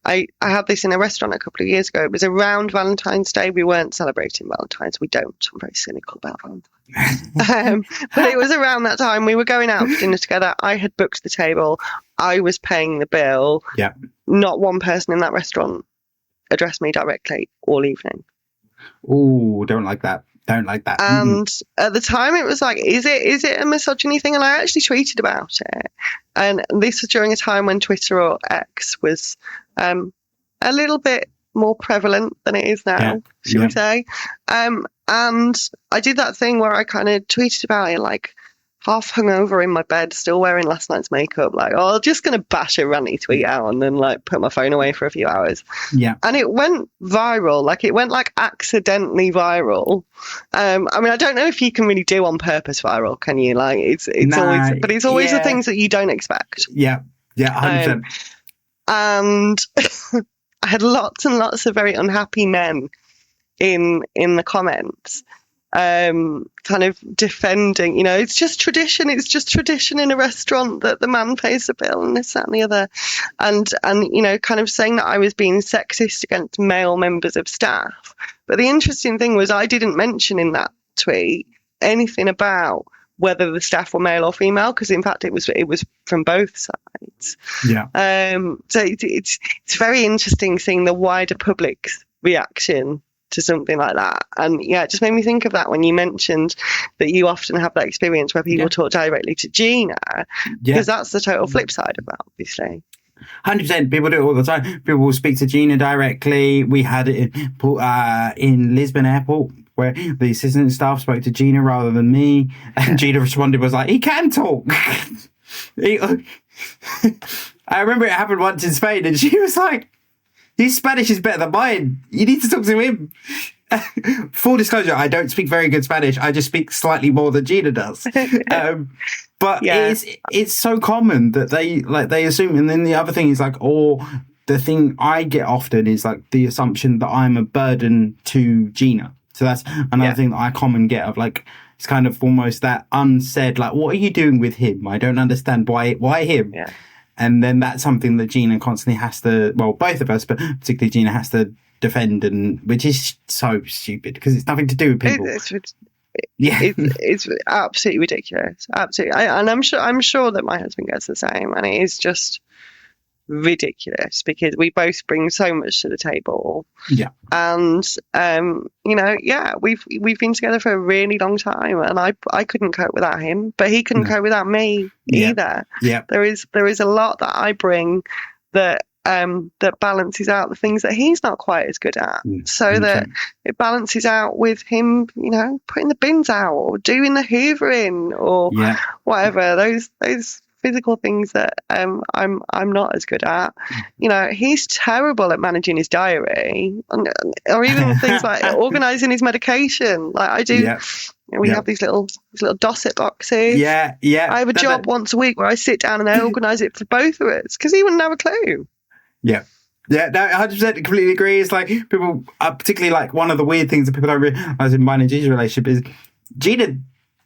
I had this in a restaurant a couple of years ago. It was around Valentine's Day. We weren't celebrating Valentine's. We don't. I'm very cynical about Valentine's. But it was around that time. We were going out for dinner together. I had booked the table. I was paying the bill. Yeah. Not one person in that restaurant addressed me directly all evening. Oh, don't like that. Don't like that. And at the time it was like, is it a misogyny thing? And I actually tweeted about it. And this was during a time when Twitter or X was a little bit more prevalent than it is now, should we say. And I did that thing where I kind of tweeted about it like half hungover in my bed, still wearing last night's makeup, like, oh, I'm just going to bash a ranty tweet out and then like put my phone away for a few hours. Yeah. And it went viral, like it went like accidentally viral. I mean, I don't know if you can really do on purpose viral, can you? Like it's always, but it's always the things that you don't expect. Yeah. Yeah. 100%. And I had lots and lots of very unhappy men in the comments. Kind of defending, you know, it's just tradition in a restaurant that the man pays the bill and this, that and the other, and you know, kind of saying that I was being sexist against male members of staff. But the interesting thing was I didn't mention in that tweet anything about whether the staff were male or female, because in fact it was from both sides. Yeah. So it's very interesting seeing the wider public's reaction to something like that. And yeah, it just made me think of that when you mentioned that you often have that experience where people talk directly to Gina, because that's the total flip side of that, obviously. 100%. People do it all the time. People will speak to Gina directly. We had it in Lisbon Airport where the assistant staff spoke to Gina rather than me, and Gina responded, was like, he can talk. I remember it happened once in Spain and she was like, his Spanish is better than mine. You need to talk to him. Full disclosure, I don't speak very good Spanish. I just speak slightly more than Gina does. But it's so common that they assume. And then the other thing is like, or the thing I get often is like the assumption that I'm a burden to Gina. So that's another thing that I common get of like, it's kind of almost that unsaid, like, what are you doing with him? I don't understand why him? Yeah. And then that's something that Gina constantly has to, well, both of us, but particularly Gina has to defend, and which is so stupid because it's nothing to do with people. It's absolutely ridiculous. Absolutely. And I'm sure that my husband gets the same, and it is just ridiculous because we both bring so much to the table. Yeah. And you know, we've been together for a really long time, and I couldn't cope without him, but he couldn't cope without me either. Yeah. There is a lot that I bring that balances out the things that he's not quite as good at, so that it balances out with him, you know, putting the bins out or doing the hoovering or whatever. Those physical things that I'm not as good at. You know, he's terrible at managing his diary, or even things like organising his medication. Like I do. Yeah. We have these little Dosset boxes. Yeah. I have a job once a week where I sit down and I organise it for both of us because he wouldn't have a clue. Yeah. Yeah, no, 100% completely agree. It's like people, particularly like one of the weird things that people don't realize in mine and Gina's relationship is Gina,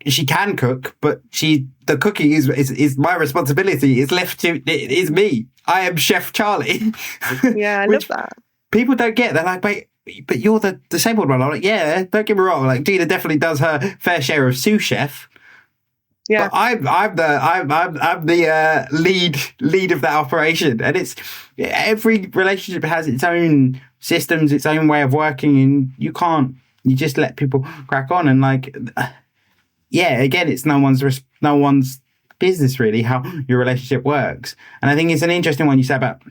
she can cook, but the cooking is my responsibility. It's left to, it is me. I am Chef Charlie. Yeah, I love that. People don't get. They're like, wait, but you're the disabled one. I'm like, yeah, don't get me wrong. Like Gina definitely does her fair share of sous chef. Yeah, but I'm the lead of that operation, and it's every relationship has its own systems, its own way of working, and you just let people crack on, and like, yeah, again, it's no one's business really how your relationship works, and I think it's an interesting one you said about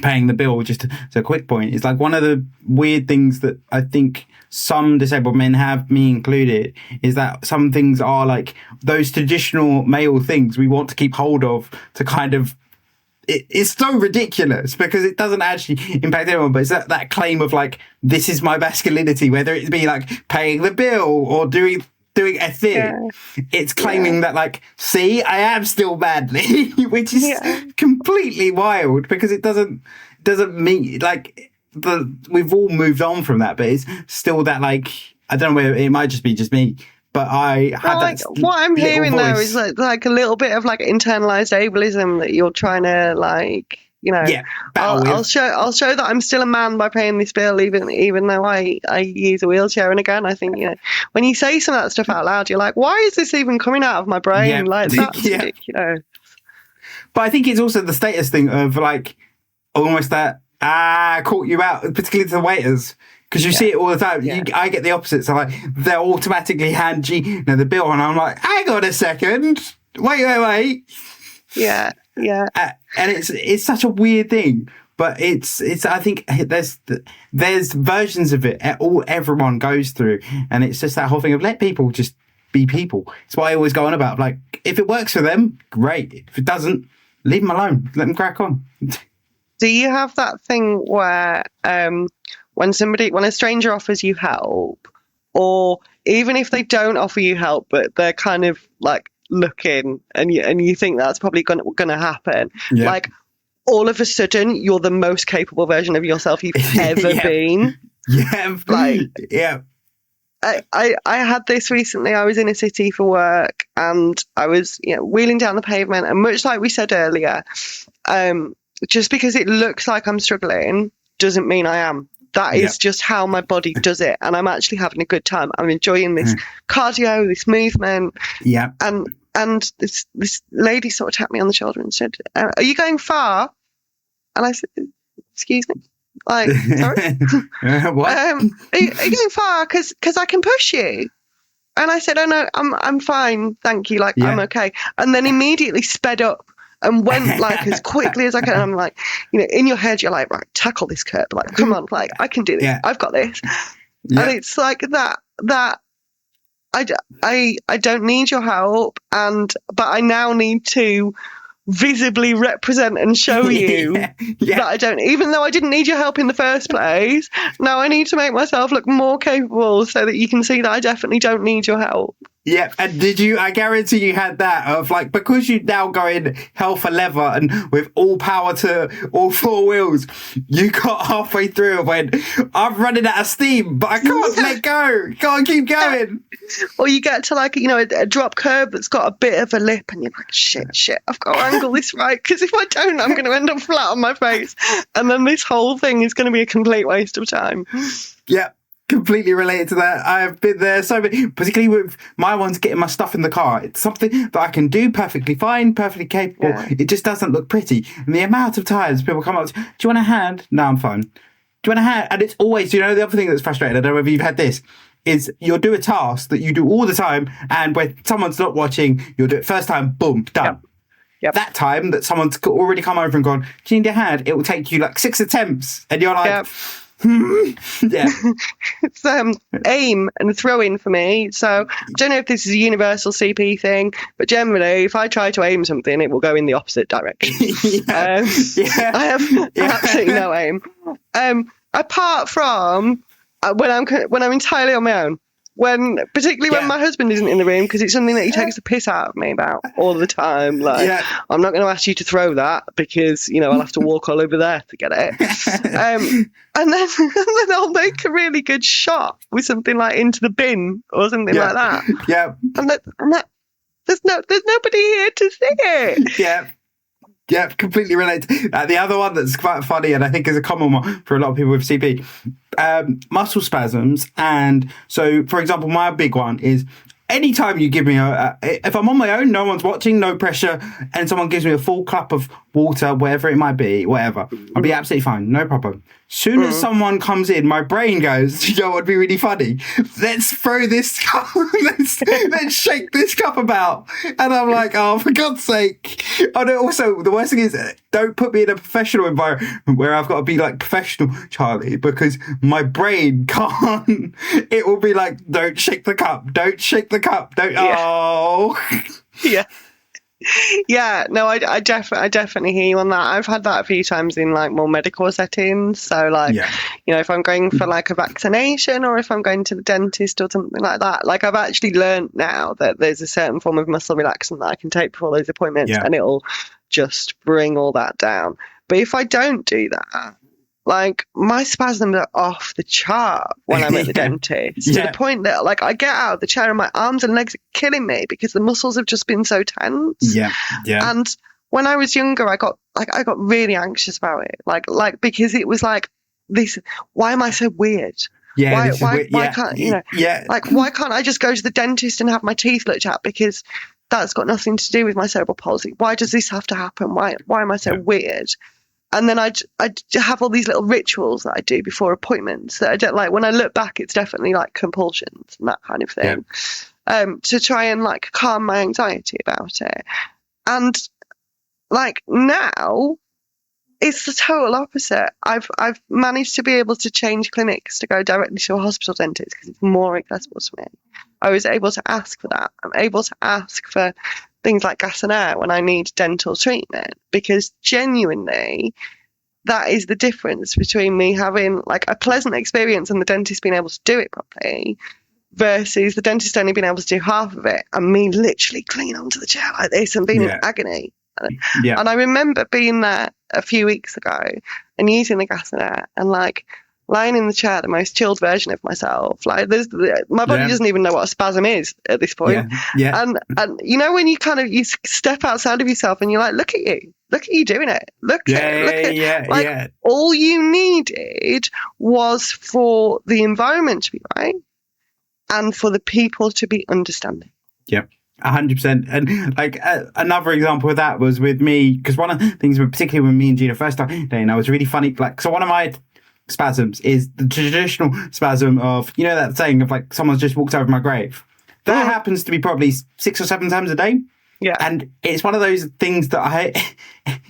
paying the bill. Just as a quick point, it's like one of the weird things that I think some disabled men have, me included, is that some things are like those traditional male things we want to keep hold of to kind of, it's so ridiculous because it doesn't actually impact anyone, but it's that claim of like, this is my masculinity, whether it be like paying the bill or doing a thing. Yeah. It's claiming that like, see, I am still manly, which is completely wild because it doesn't mean like, we've all moved on from that, but it's still that like, I don't know whether it might just be just me, but I had that. What I'm hearing though is like a little bit of like internalized ableism that you're trying to like, you know. Yeah, I'll show that I'm still a man by paying this bill, even though I use a wheelchair. And again, I think, you know, when you say some of that stuff out loud, you're like, why is this even coming out of my brain? Yeah. Like that's ridiculous. But I think it's also the status thing of like almost that. Caught you out, particularly to the waiters, because you see it all the time. Yeah. I get the opposite, so like they'll automatically hand the bill, and I'm like, hang on a second, wait. Yeah. And it's such a weird thing, but it's I think there's versions of it everyone goes through, and it's just that whole thing of let people just be people. It's what I always go on about. Like if it works for them, great. If it doesn't, leave them alone. Let them crack on. Do you have that thing where when a stranger offers you help, or even if they don't offer you help, but they're kind of like looking and you think that's probably going to happen, like all of a sudden you're the most capable version of yourself you've ever been? Yeah. Like, yeah. I had this recently. I was in a city for work and I was, wheeling down the pavement, and much like we said earlier, just because it looks like I'm struggling doesn't mean I am. That is just how my body does it. And I'm actually having a good time. I'm enjoying this cardio, this movement. Yeah. And this lady sort of tapped me on the shoulder and said, are you going far? And I said, excuse me? Like, sorry? What? Are you going far? Because I can push you. And I said, oh no, I'm fine. Thank you. Like, I'm okay. And then immediately sped up and went like as quickly as I can. And I'm like, in your head, you're like, right, tackle this curb. Like, come on, like I can do this. Yeah. I've got this. Yeah. And it's like that I don't need your help, but I now need to visibly represent and show you that I don't, even though I didn't need your help in the first place. Now I need to make myself look more capable so that you can see that I definitely don't need your help. Yeah, and I guarantee you had that of like, because you now go in hell for leather and with all power to all four wheels, you got halfway through and went, I'm running out of steam, but I can't let go. Can't keep going. Or you get to like, a drop curb that's got a bit of a lip and you're like, shit, I've got to angle this right, because if I don't, I'm going to end up flat on my face. And then this whole thing is going to be a complete waste of time. Yeah. Completely related to that. I've been there so many, particularly with my ones getting my stuff in the car. It's something that I can do perfectly fine, perfectly capable. Yeah. It just doesn't look pretty. And the amount of times people come up to, do you want a hand? No, I'm fine. Do you want a hand? And it's always, the other thing that's frustrating, I don't know whether you've had this, is you'll do a task that you do all the time, and when someone's not watching, you'll do it first time, boom, done. Yep. That time that someone's already come over and gone, do you need a hand? It will take you like 6 attempts. And you're like... Yep. Yeah. It's aim and throw in for me. So I don't know if this is a universal CP thing, but generally, if I try to aim something, it will go in the opposite direction. Yeah. Yeah. I have absolutely no aim. Apart from when I'm entirely on my own. Particularly when my husband isn't in the room, because it's something that he takes the piss out of me about all the time. Like, I'm not going to ask you to throw that because, I'll have to walk all over there to get it. And then I'll make a really good shot with something like into the bin or something like that. Yeah. And there's nobody here to see it. Yeah. Yeah, completely related. The other one that's quite funny, and I think is a common one for a lot of people with CP, muscle spasms. And so, for example, my big one is anytime you give me if I'm on my own, no one's watching, no pressure, and someone gives me a full cup of water, whatever it might be, whatever, I'll be absolutely fine, no problem. Soon as someone comes in, my brain goes, what would be really funny? Let's throw this cup, let's shake this cup about. And I'm like, oh, for God's sake. And also, the worst thing is, don't put me in a professional environment where I've got to be like professional, Charlie, because my brain can't. It will be like, don't shake the cup, don't shake the cup, don't. Yeah. Oh. Yeah. Yeah, no, I definitely hear you on that. I've had that a few times in like more medical settings. So like, if I'm going for like a vaccination or if I'm going to the dentist or something like that, like I've actually learned now that there's a certain form of muscle relaxant that I can take before those appointments and it'll just bring all that down. But if I don't do that, like my spasms are off the chart when I'm at the dentist to the point that like I get out of the chair and my arms and legs are killing me because the muscles have just been so tense. Yeah. And when I was younger, I got really anxious about it. Like because it was like this. Why am I so weird? Yeah. Why can't like why can't I just go to the dentist and have my teeth looked at because that's got nothing to do with my cerebral palsy? Why does this have to happen? Why am I so weird? And then I have all these little rituals that I do before appointments that I don't like. When I look back, it's definitely like compulsions and that kind of thing, to try and like calm my anxiety about it. And like now, it's the total opposite. I've managed to be able to change clinics to go directly to a hospital dentist because it's more accessible to me. I was able to ask for that. I'm able to ask for things like gas and air when I need dental treatment, because genuinely that is the difference between me having like a pleasant experience and the dentist being able to do it properly versus the dentist only being able to do half of it and me literally clinging onto the chair like this and being in agony. And I remember being there a few weeks ago and using the gas and air and like lying in the chair, the most chilled version of myself. Like my body doesn't even know what a spasm is at this point. And when you step outside of yourself and you're like, look at you doing it. Look at all you needed was for the environment to be right and for the people to be understanding. 100%. And like another example of that was with me, because one of the things, particularly when me and Gina first started dating, I was really funny. Like, so one of my spasms is the traditional spasm of, that saying of like someone's just walked over my grave. That happens to be probably 6 or 7 times a day. Yeah. And it's one of those things that like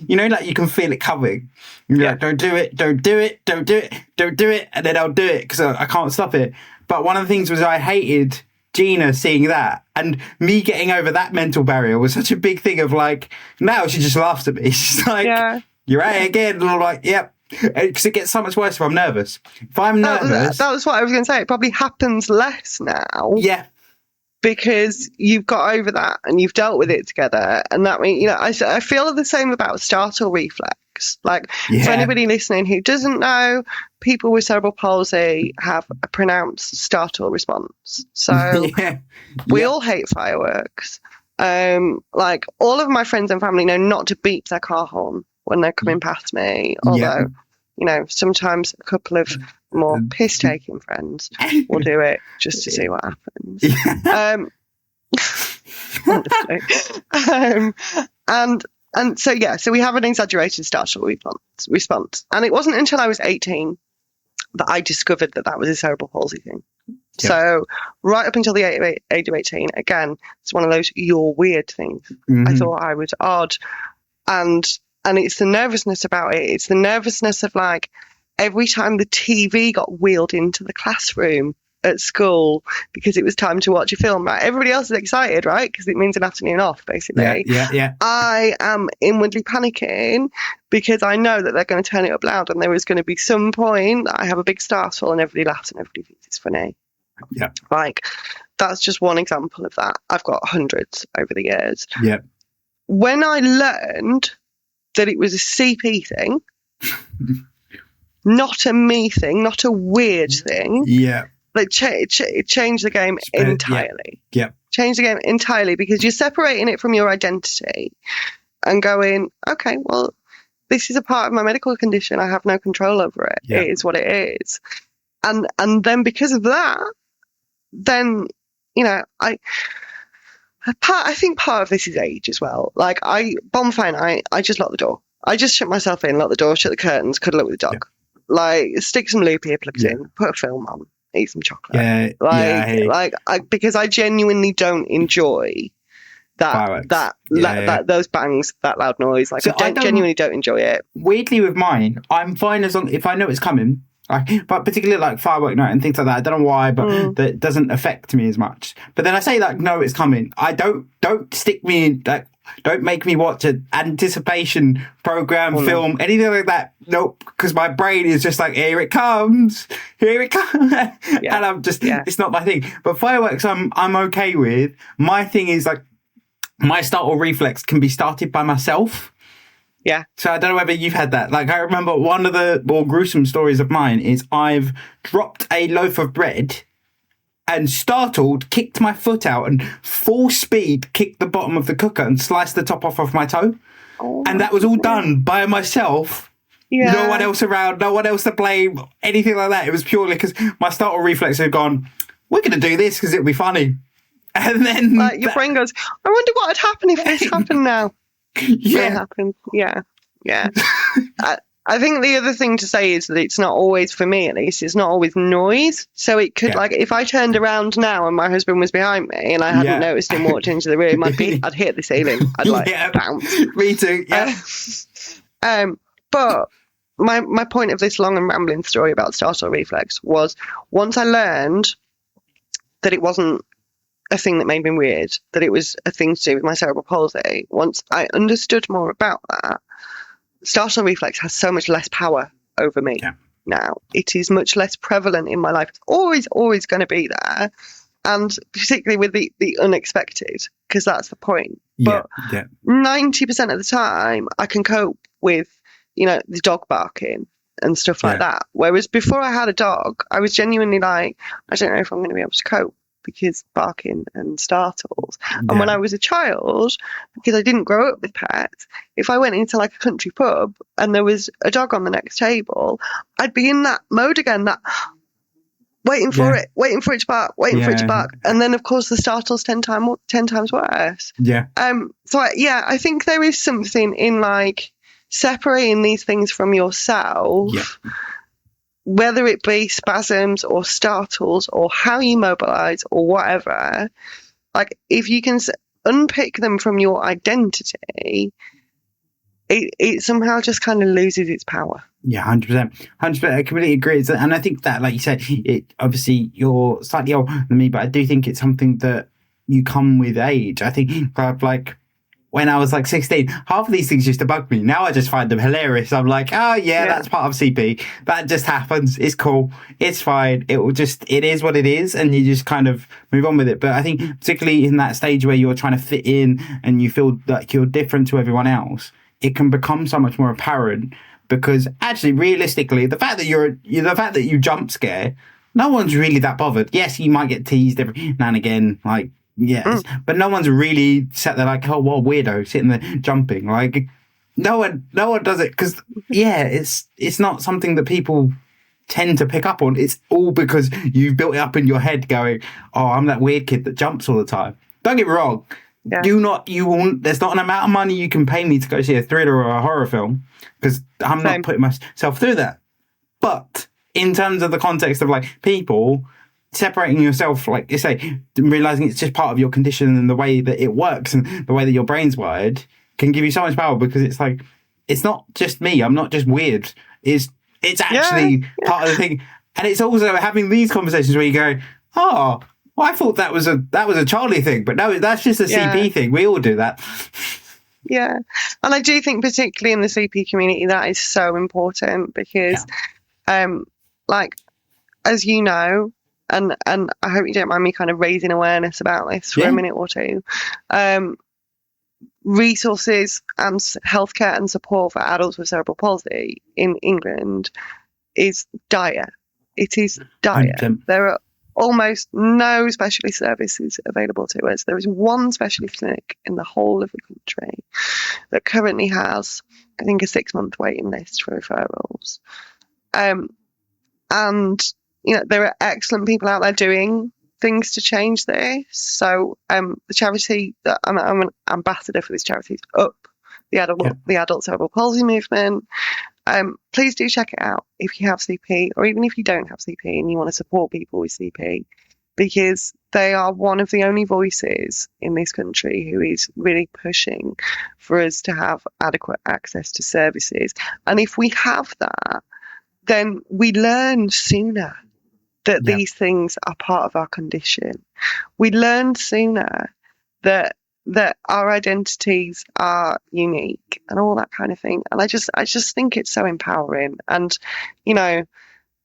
you can feel it coming. You're like, don't do it, don't do it, don't do it, don't do it. And then I'll do it because I can't stop it. But one of the things was I hated Gina seeing that, and me getting over that mental barrier was such a big thing of like, now she just laughs at me. She's like, you're right again. And I'm like, yep. Because it gets so much worse if I'm nervous. If I'm nervous... That was what I was going to say. It probably happens less now. Yeah. Because you've got over that and you've dealt with it together. And that means, I feel the same about startle reflex. Like, for anybody listening who doesn't know, people with cerebral palsy have a pronounced startle response. So we all hate fireworks. Like, all of my friends and family know not to beep their car horn when they're coming past me, although sometimes a couple of more piss-taking friends will do it just to see what happens. And so we have an exaggerated startle response, and it wasn't until I was 18 that I discovered that was a cerebral palsy thing. So right up until the age of 18, again, it's one of those you're weird things. I thought I was odd, and it's the nervousness about it. It's the nervousness of like every time the TV got wheeled into the classroom at school because it was time to watch a film, right? Everybody else is excited, right? Because it means an afternoon off, basically. Yeah. I am inwardly panicking because I know that they're going to turn it up loud, and there is going to be some point that I have a big startle and everybody laughs and everybody thinks it's funny. Yeah. Like, that's just one example of that. I've got hundreds over the years. Yeah. When I learned that it was a CP thing, not a me thing, not a weird thing. Yeah. Like, it changed the game entirely. Yeah. Changed the game entirely because you're separating it from your identity and going, okay, well, this is a part of my medical condition. I have no control over it. Yeah. It is what it is. And then because of that, then, you know, I think part of this is age as well. Like, bonfire night, I just lock the door. I just shut myself in, lock the door, shut the curtains, cuddle up with the dog. Yeah. Like, stick some loop earplugs in, put a film on, eat some chocolate. Because I genuinely don't enjoy those bangs, that loud noise. Like, so I genuinely don't enjoy it. Weirdly, with mine, I'm fine as long if I know it's coming. But particularly like firework night and things like that, I don't know why, but that doesn't affect me as much. But then I say like, no, it's coming. I don't stick me in, like, don't make me watch an anticipation program, film, anything like that. Nope, because my brain is just like, here it comes, and I'm just, it's not my thing. But fireworks, I'm okay with. My thing is like, my startle reflex can be started by myself. Yeah. So I don't know whether you've had that. Like, I remember one of the more gruesome stories of mine is I've dropped a loaf of bread and startled, kicked my foot out and full speed kicked the bottom of the cooker and sliced the top off of my toe. Oh, and that was all done by myself. Yeah. No one else around, no one else to blame, anything like that. It was purely because my startle reflex had gone, we're going to do this because it'll be funny. And then... your brain goes, I wonder what would happen if this happened now. Yeah. It happens. Yeah. I think the other thing to say is that it's not always, for me at least, it's not always noise. So it could, like, if I turned around now and my husband was behind me and I hadn't noticed him walked into the room, I'd hit the ceiling. I'd bounce. Me too. Yeah. But my point of this long and rambling story about startle reflex was, once I learned that it wasn't a thing that made me weird, that it was a thing to do with my cerebral palsy, once I understood more about that, startle reflex has so much less power over me now. It is much less prevalent in my life. It's always going to be there, and particularly with the unexpected, because that's the point. But 90% of the time, I can cope with, the dog barking and stuff like that. Whereas before I had a dog, I was genuinely like, I don't know if I'm going to be able to cope, because barking and startles. And when I was a child, because I didn't grow up with pets, if I went into like a country pub and there was a dog on the next table, I'd be in that mode again, that waiting for it to bark, for it to bark. And then of course the startles 10 times worse. I think there is something in like separating these things from yourself, whether it be spasms or startles or how you mobilize or whatever. Like, if you can unpick them from your identity, it somehow just kind of loses its power. Yeah, 100%. 100%. I completely agree. And I think that, like you said, obviously you're slightly older than me, but I do think it's something that you come with age. I think like when I was like 16, half of these things used to bug me. Now I just find them hilarious. I'm like, that's part of CP. That just happens. It's cool. It's fine. It is what it is. And you just kind of move on with it. But I think particularly in that stage where you're trying to fit in and you feel like you're different to everyone else, it can become so much more apparent, because actually, realistically, the fact that you jump scare, no one's really that bothered. Yes, you might get teased every now and again, like, yes, but no one's really sat there like, oh, what a weirdo sitting there jumping. Like, no one does it, because it's not something that people tend to pick up on. It's all because you've built it up in your head, going, oh, I'm that weird kid that jumps all the time. Don't get me wrong. Yeah. There's not an amount of money you can pay me to go see a thriller or a horror film, because I'm not putting myself through that. But in terms of the context of like people separating yourself, like you say, realizing it's just part of your condition and the way that it works and the way that your brain's wired can give you so much power, because it's like, it's not just me. I'm not just weird. It's actually part of the thing. And it's also having these conversations where you go, oh, well, I thought that was a Charlie thing, but no, that's just a CP thing. We all do that. Yeah. And I do think particularly in the CP community that is so important because like, as you know, and I hope you don't mind me kind of raising awareness about this for a minute or two, resources and healthcare and support for adults with cerebral palsy in England is dire. It is dire. 100%. There are almost no specialist services available to us. There is one specialist clinic in the whole of the country that currently has, I think, a 6-month waiting list for referrals. And, you know, there are excellent people out there doing things to change this. So the charity that I'm an ambassador for, this charity is UP, the adult cerebral palsy movement. Please do check it out if you have CP, or even if you don't have CP and you want to support people with CP, because they are one of the only voices in this country who is really pushing for us to have adequate access to services. And if we have that, then we learn sooner that these things are part of our condition. We learn sooner that our identities are unique and all that kind of thing. And I just think it's so empowering. And, you know,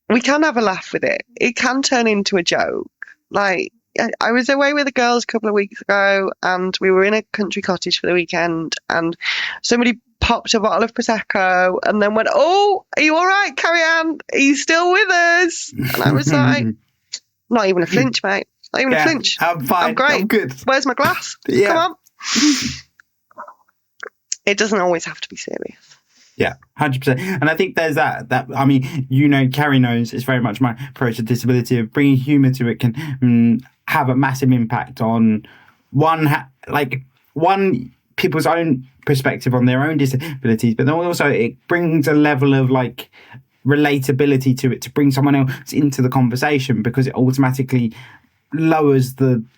we can have a laugh with it. It can turn into a joke. Like, I was away with the girls a couple of weeks ago and we were in a country cottage for the weekend and somebody popped a bottle of Prosecco and then went, "Oh, are you all right, Carrie-Ann? Are you still with us?" And I was like, not even a flinch, mate. Not even a flinch. I'm fine. I'm great. I'm good. Where's my glass? Come on. It doesn't always have to be serious. Yeah, 100%. And I think there's that, I mean, you know, Carrie knows it's very much my approach to disability of bringing humour to it can have a massive impact on one people's own perspective on their own disabilities, but then also it brings a level of like relatability to it to bring someone else into the conversation, because it automatically lowers the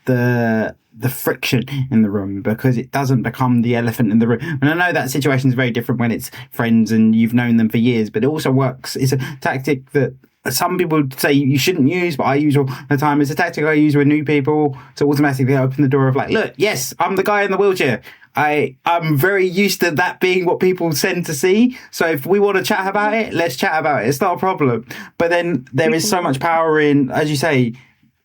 friction in the room, because it doesn't become the elephant in the room. And I know that situation is very different when it's friends and you've known them for years, but it also works. It's a tactic that some people say you shouldn't use, but I use all the time. It's a tactic I use with new people to automatically open the door of like, look, yes, I'm the guy in the wheelchair. I'm very used to that being what people tend to see. So if we want to chat about it, let's chat about it. It's not a problem. But then there is so much power in, as you say,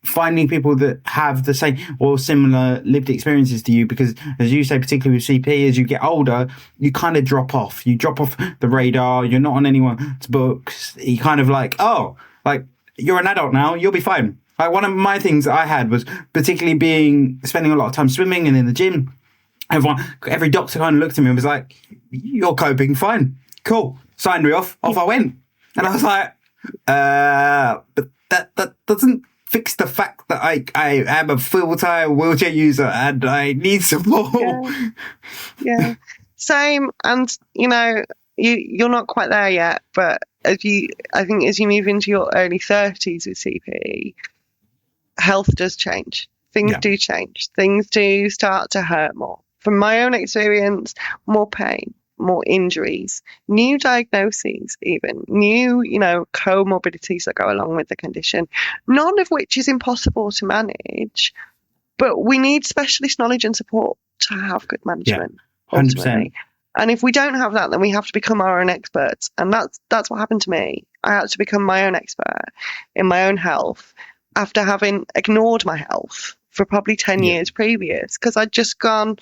finding people that have the same or similar lived experiences to you, because as you say, particularly with CP, as you get older, you kind of drop off. You drop off the radar. You're not on anyone's books. You kind of like, oh, like you're an adult now. You'll be fine. Like one of my things that I had was particularly spending a lot of time swimming and in the gym. Every doctor kind of looked at me and was like, "You're coping fine. Cool." Signed me off. Off I went. And I was like, but that doesn't fix the fact that I am a full-time wheelchair user and I need support. Yeah. Same. And, you know, you're not quite there yet, but I think as you move into your early 30s with CP, health does change. Things do change. Things do start to hurt more. From my own experience, more pain, more injuries, new diagnoses, even new, you know, comorbidities that go along with the condition, none of which is impossible to manage, but we need specialist knowledge and support to have good management. 100%. Ultimately. And if we don't have that, then we have to become our own experts. And that's what happened to me. I had to become my own expert in my own health after having ignored my health for probably 10 years previous, because I'd just gone,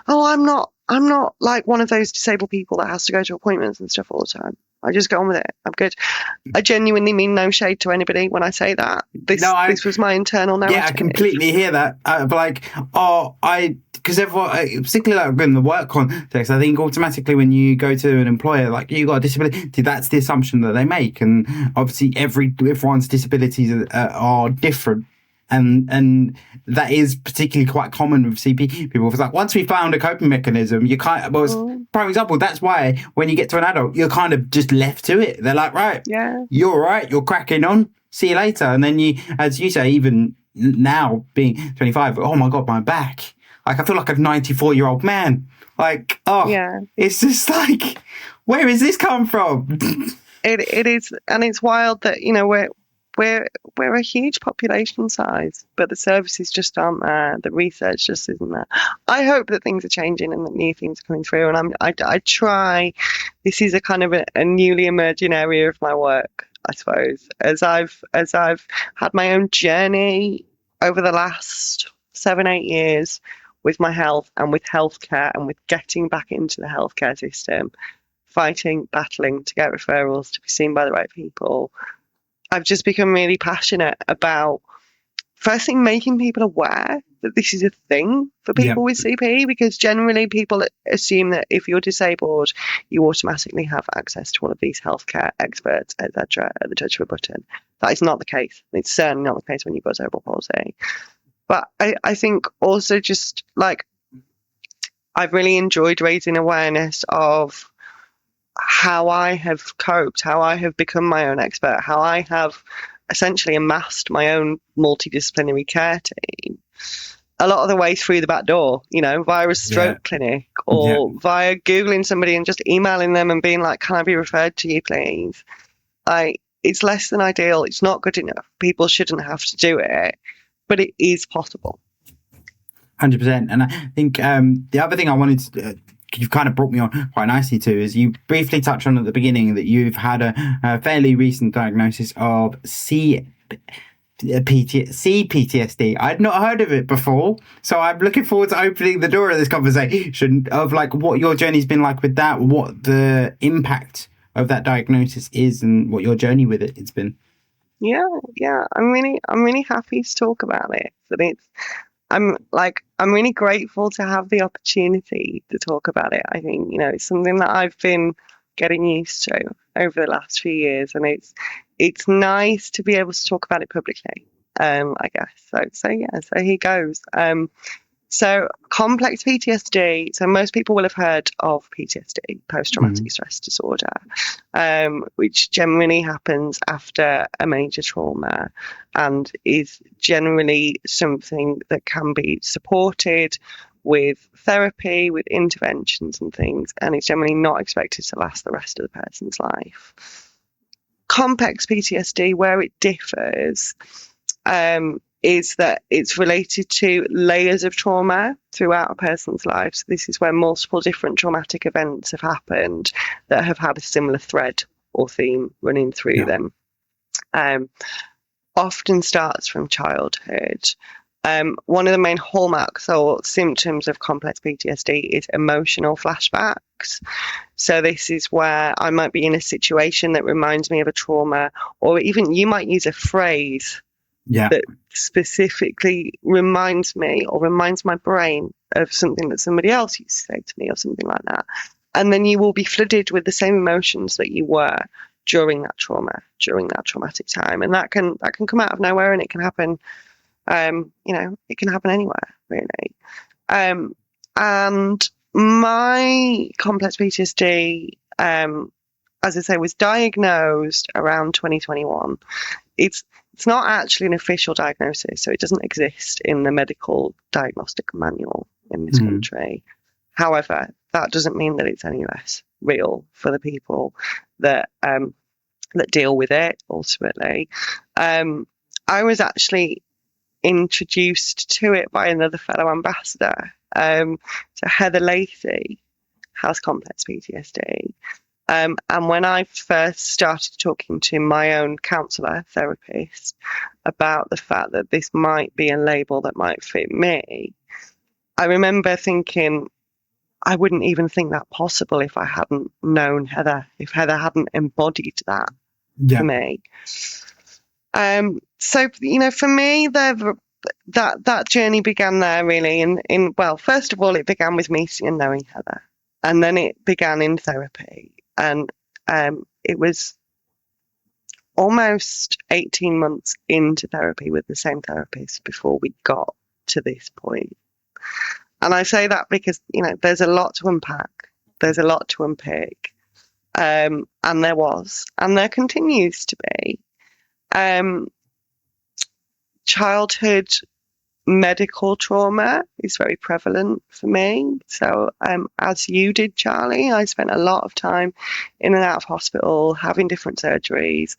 oh, I'm not like one of those disabled people that has to go to appointments and stuff all the time. I just go on with it. I'm good. I genuinely mean no shade to anybody when I say that. This was my internal narrative. Yeah, I completely hear that. Because everyone, particularly like in the work context, I think automatically when you go to an employer, like you got a disability, that's the assumption that they make. And obviously everyone's disabilities are different. And that is particularly quite common with CP people. It's like once we found a coping mechanism, you kind of, prime example, that's why when you get to an adult, you're kind of just left to it. They're like, right, you're all right, you're cracking on, see you later. And then you, as you say, even now being 25, oh my God, my back. Like I feel like a 94-year-old man. Like, it's just like, where has this come from? It is, and it's wild that, you know, we're a huge population size, but the services just aren't there. The research just isn't there. I hope that things are changing and that new things are coming through. And I try. This is a kind of a newly emerging area of my work, I suppose, as I've had my own journey over the last 7-8 years with my health and with healthcare and with getting back into the healthcare system, fighting, battling to get referrals, to be seen by the right people. I've just become really passionate about, firstly, making people aware that this is a thing for people with CP, because generally people assume that if you're disabled, you automatically have access to all of these healthcare experts, etc., at the touch of a button. That is not the case. It's certainly not the case when you've got cerebral palsy. But I think also just like I've really enjoyed raising awareness of how I have coped, how I have become my own expert, how I have essentially amassed my own multidisciplinary care team, a lot of the way through the back door, you know, via a stroke clinic or via Googling somebody and just emailing them and being like, can I be referred to you, please? It's less than ideal. It's not good enough. People shouldn't have to do it, but it is possible. 100%. And I think the other thing I wanted to, you've kind of brought me on quite nicely to, is you briefly touched on at the beginning that you've had a fairly recent diagnosis of CPTSD. I'd not heard of it before, so I'm looking forward to opening the door of this conversation of like what your journey's been like with that, what the impact of that diagnosis is, and what your journey with it's been. Yeah, I'm really happy to talk about it. And I'm really grateful to have the opportunity to talk about it. I think, you know, it's something that I've been getting used to over the last few years, and it's nice to be able to talk about it publicly. I guess so here goes. So complex PTSD. So most people will have heard of PTSD, post-traumatic stress disorder, which generally happens after a major trauma and is generally something that can be supported with therapy, with interventions and things, and it's generally not expected to last the rest of the person's life. Complex PTSD, where it differs, is that it's related to layers of trauma throughout a person's life. So this is where multiple different traumatic events have happened that have had a similar thread or theme running through them. Often starts from childhood. One of the main hallmarks or symptoms of complex PTSD is emotional flashbacks. So this is where I might be in a situation that reminds me of a trauma, or even you might use a phrase that specifically reminds me or reminds my brain of something that somebody else used to say to me or something like that. And then you will be flooded with the same emotions that you were during that trauma, during that traumatic time. And that can come out of nowhere, and it can happen, it can happen anywhere, really. And my complex PTSD, as I say, was diagnosed around 2021. It's not actually an official diagnosis, so it doesn't exist in the medical diagnostic manual in this country. However, that doesn't mean that it's any less real for the people that deal with it, ultimately. I was actually introduced to it by another fellow ambassador. So Heather Lacey has complex PTSD. And when I first started talking to my own counsellor, therapist, about the fact that this might be a label that might fit me, I remember thinking, I wouldn't even think that possible if I hadn't known Heather, if Heather hadn't embodied that for me. So, you know, for me, that journey began there, really. Well, first of all, it began with meeting and knowing Heather. And then it began in therapy. And it was almost 18 months into therapy with the same therapist before we got to this point. And I say that because, you know, there's a lot to unpack. There's a lot to unpick. And there was, and there continues to be. Childhood medical trauma is very prevalent for me. So, as you did, Charlie, I spent a lot of time in and out of hospital, having different surgeries,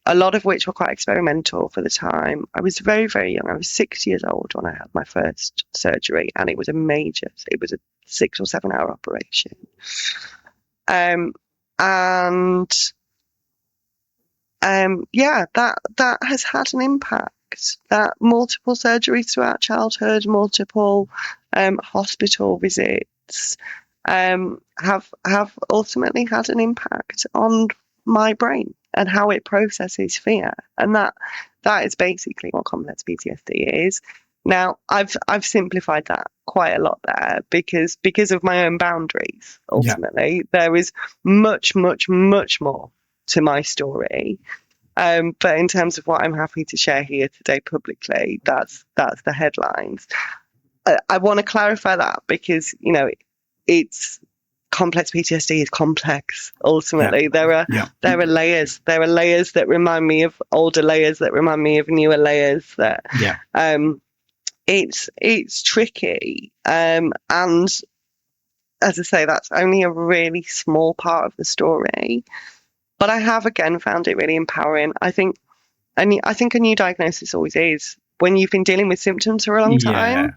a lot of which were quite experimental for the time. I was very, very young. I was 6 years old when I had my first surgery, and it was a 6 or 7 hour operation. Yeah, that has had an impact. That multiple surgeries throughout childhood, multiple hospital visits, have ultimately had an impact on my brain and how it processes fear, and that is basically what complex PTSD is. Now, I've simplified that quite a lot there because of my own boundaries. Ultimately, there is much, much, much more to my story. But in terms of what I'm happy to share here today publicly, that's the headlines. I want to clarify that because, it's complex PTSD is complex. Ultimately, there are layers. There are layers that remind me of older layers that remind me of newer layers. That it's tricky. And as I say, that's only a really small part of the story. But I have again found it really empowering. I think a new diagnosis always is. When you've been dealing with symptoms for a long time,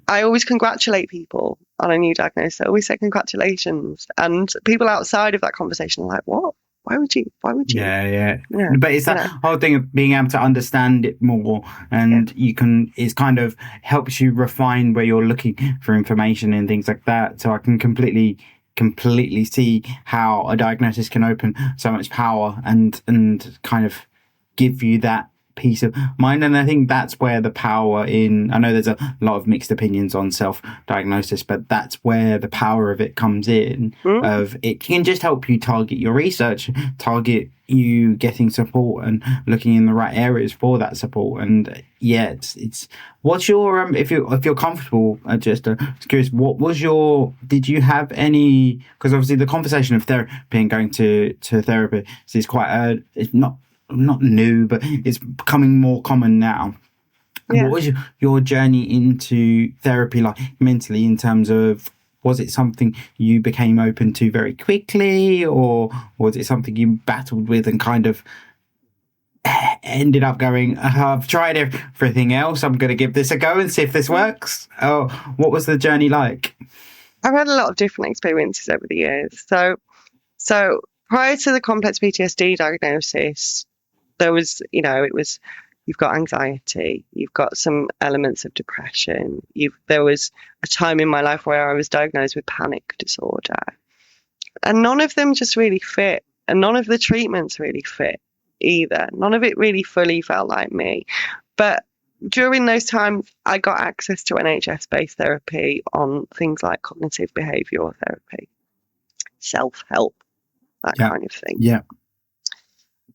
I always congratulate people on a new diagnosis. I always say congratulations, and people outside of that conversation are like, "What? Why would you? Yeah. But it's that whole thing of being able to understand it more, and it's kind of helps you refine where you're looking for information and things like that. So I can completely see how a diagnosis can open so much power and kind of give you that peace of mind. And I think that's where the power I know there's a lot of mixed opinions on self-diagnosis, but that's where the power of it comes in. Of it can just help you target your research, target you getting support and looking in the right areas for that support. And it's what's your if you're comfortable, just curious, what was did you have any, because obviously the conversation of therapy and going to therapy is quite it's not new, but it's becoming more common now. What was your journey into therapy like mentally, in terms of, was it something you became open to very quickly, or was it something you battled with and kind of ended up going, I've tried everything else, I'm going to give this a go and see if this works? Or what was the journey like? I've had a lot of different experiences over the years. So prior to the complex PTSD diagnosis, there was, you've got anxiety, you've got some elements of depression. There was a time in my life where I was diagnosed with panic disorder, and none of them just really fit, and none of the treatments really fit either. None of it really fully felt like me. But during those times, I got access to NHS-based therapy on things like cognitive behavioural therapy, self-help, that kind of thing. Yeah.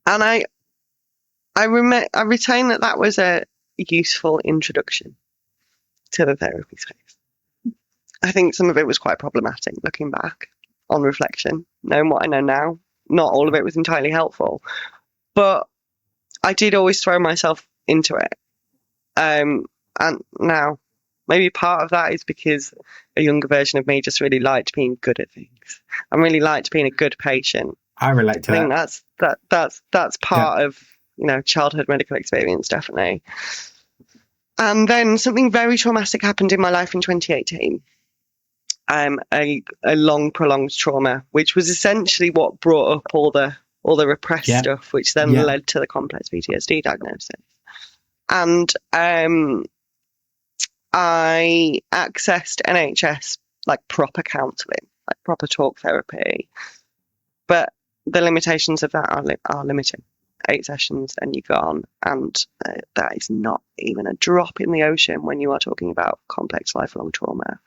And I retain that was a useful introduction to the therapy space. I think some of it was quite problematic looking back on reflection, knowing what I know now. Not all of it was entirely helpful, but I did always throw myself into it. And now, maybe part of that is because a younger version of me just really liked being good at things. I really liked being a good patient. I relate to that. I think that's part of childhood medical experience, definitely. And then something very traumatic happened in my life in 2018. A long, prolonged trauma, which was essentially what brought up all the repressed stuff, which then led to the complex PTSD diagnosis. And I accessed NHS like proper counselling, like proper talk therapy, but the limitations of that are limiting. 8 sessions and you're gone, and that is not even a drop in the ocean when you are talking about complex lifelong trauma.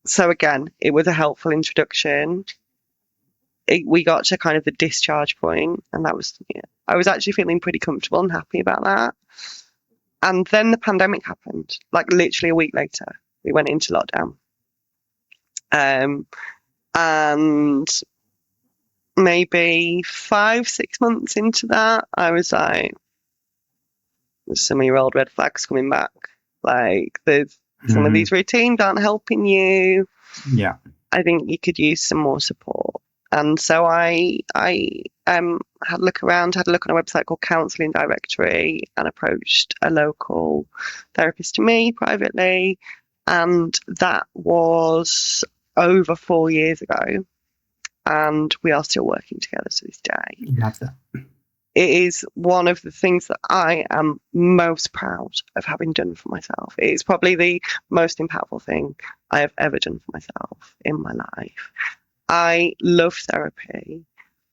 So again, it was a helpful introduction. We got to kind of the discharge point, and that was, I was actually feeling pretty comfortable and happy about that. And then the pandemic happened, like literally a week later, we went into lockdown. And maybe 5-6 months into that, I was like, some of your old red flags coming back. Like there's some of these routines aren't helping you. Yeah. I think you could use some more support. And so I had a look around, had a look on a website called Counselling Directory, and approached a local therapist to me privately. And that was over 4 years ago. And we are still working together to this day. Love that. It is one of the things that I am most proud of having done for myself. It is probably the most impactful thing I have ever done for myself in my life. I love therapy.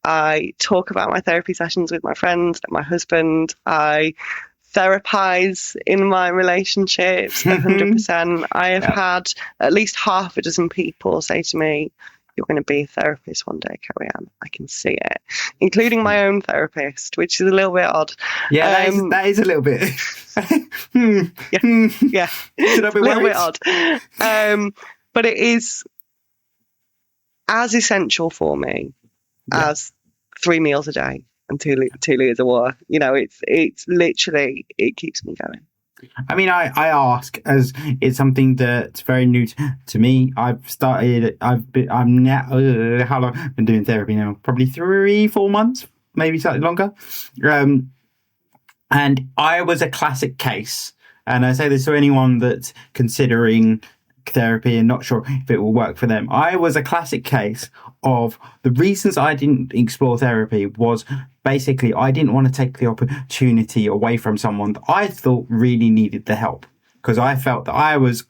I talk about my therapy sessions with my friends and my husband. I therapize in my relationships 100%. I have had at least half a dozen people say to me, "You're going to be a therapist one day, Carrie-Ann. I can see it," including my own therapist, which is a little bit odd. Yeah, that is a little bit. Yeah, Should I be a little worried? bit odd. But it is as essential for me as 3 meals a day and 2 litres of water. You know, it's literally, it keeps me going. I mean, I ask as it's something that's very new to me. I'm now, how long I've been doing therapy now? Probably 3-4 months, maybe slightly longer. And I was a classic case. And I say this to anyone that's considering therapy and not sure if it will work for them. I was a classic case of the reasons I didn't explore therapy was basically I didn't want to take the opportunity away from someone that I thought really needed the help, because I felt that I was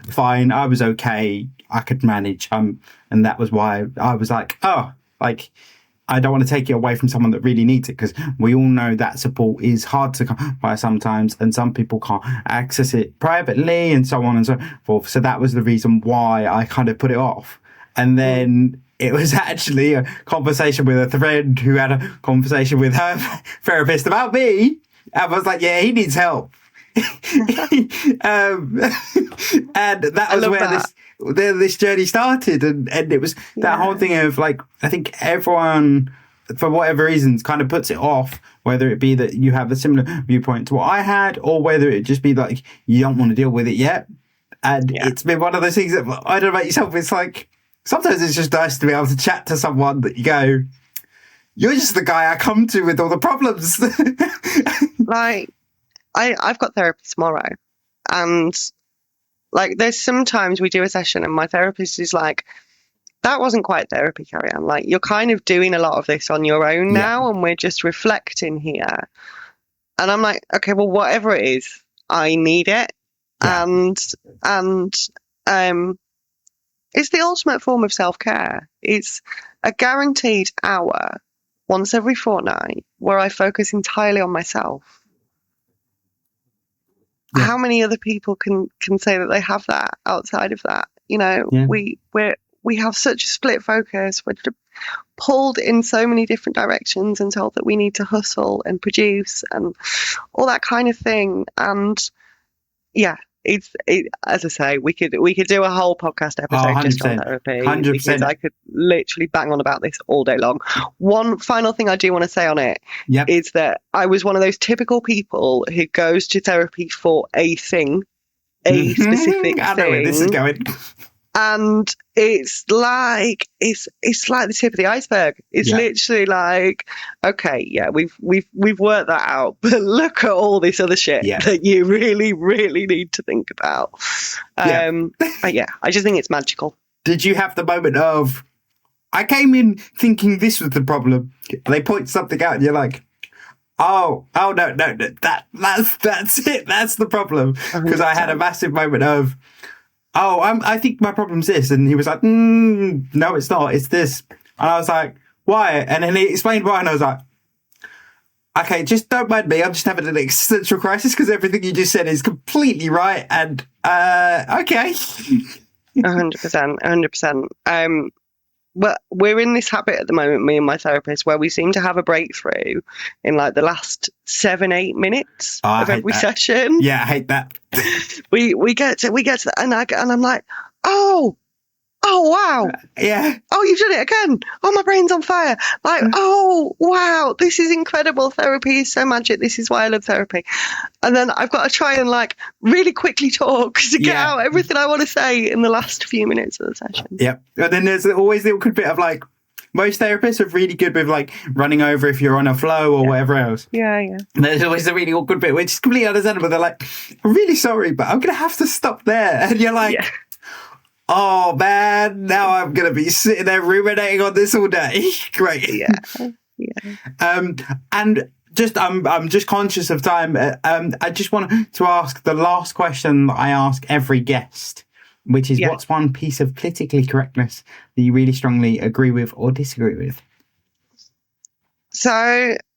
fine, I was okay, I could manage, and that was why I was like, I don't want to take it away from someone that really needs it, because we all know that support is hard to come by sometimes, and some people can't access it privately and so on and so forth. So that was the reason why I kind of put it off. And then it was actually a conversation with a friend who had a conversation with her therapist about me. I was like, yeah, he needs help. And that was where this journey started, and it was that whole thing of like, I think everyone for whatever reasons kind of puts it off, whether it be that you have a similar viewpoint to what I had, or whether it just be like you don't want to deal with it yet. And it's been one of those things that, I don't know about yourself, it's like sometimes it's just nice to be able to chat to someone that you go, you're just the guy I come to with all the problems. Like I've got therapy tomorrow, and like there's sometimes we do a session and my therapist is like, that wasn't quite therapy, Carrie-Ann. Like, you're kind of doing a lot of this on your own now, and we're just reflecting here. And I'm like, okay, well, whatever it is, I need it. Yeah. And it's the ultimate form of self-care. It's a guaranteed hour once every fortnight where I focus entirely on myself. Yeah. How many other people can say that they have that outside of that? You know, we have such a split focus. We're pulled in so many different directions and told that we need to hustle and produce and all that kind of thing. And yeah, it's as I say, we could do a whole podcast episode just on therapy. 100%. Because I could literally bang on about this all day long. One final thing I do want to say on it is that I was one of those typical people who goes to therapy for a thing, a specific thing. I know where this is going. And it's like the tip of the iceberg. It's literally like, okay, we've worked that out, but look at all this other shit that you really, really need to think about. But I just think it's magical. Did you have the moment of, I came in thinking this was the problem, and they point something out, and you're like, oh no, that's it, that's the problem? Because I had a massive moment of, I think my problem's this. And he was like, no, it's not. It's this. And I was like, why? And then he explained why. And I was like, okay, just don't mind me. I'm just having an existential crisis because everything you just said is completely right. And, okay. 100%. Well, we're in this habit at the moment, me and my therapist, where we seem to have a breakthrough in like the last 7-8 minutes of every session. Yeah, I hate that. we get to and I'm like, oh, oh, wow. Yeah. Oh, you've done it again. Oh, my brain's on fire. Like, oh, wow, this is incredible. Therapy is so magic. This is why I love therapy. And then I've got to try and like really quickly talk to get out everything I want to say in the last few minutes of the session. Yeah. And then there's always the awkward bit of like, most therapists are really good with like running over if you're on a flow or whatever else. Yeah. And there's always a really awkward bit, which is completely understandable. They're like, I'm really sorry, but I'm going to have to stop there. And you're like, oh man, now I'm going to be sitting there ruminating on this all day. Great. Yeah. And just, I'm just conscious of time. I just want to ask the last question that I ask every guest, which is what's one piece of politically correctness that you really strongly agree with or disagree with? So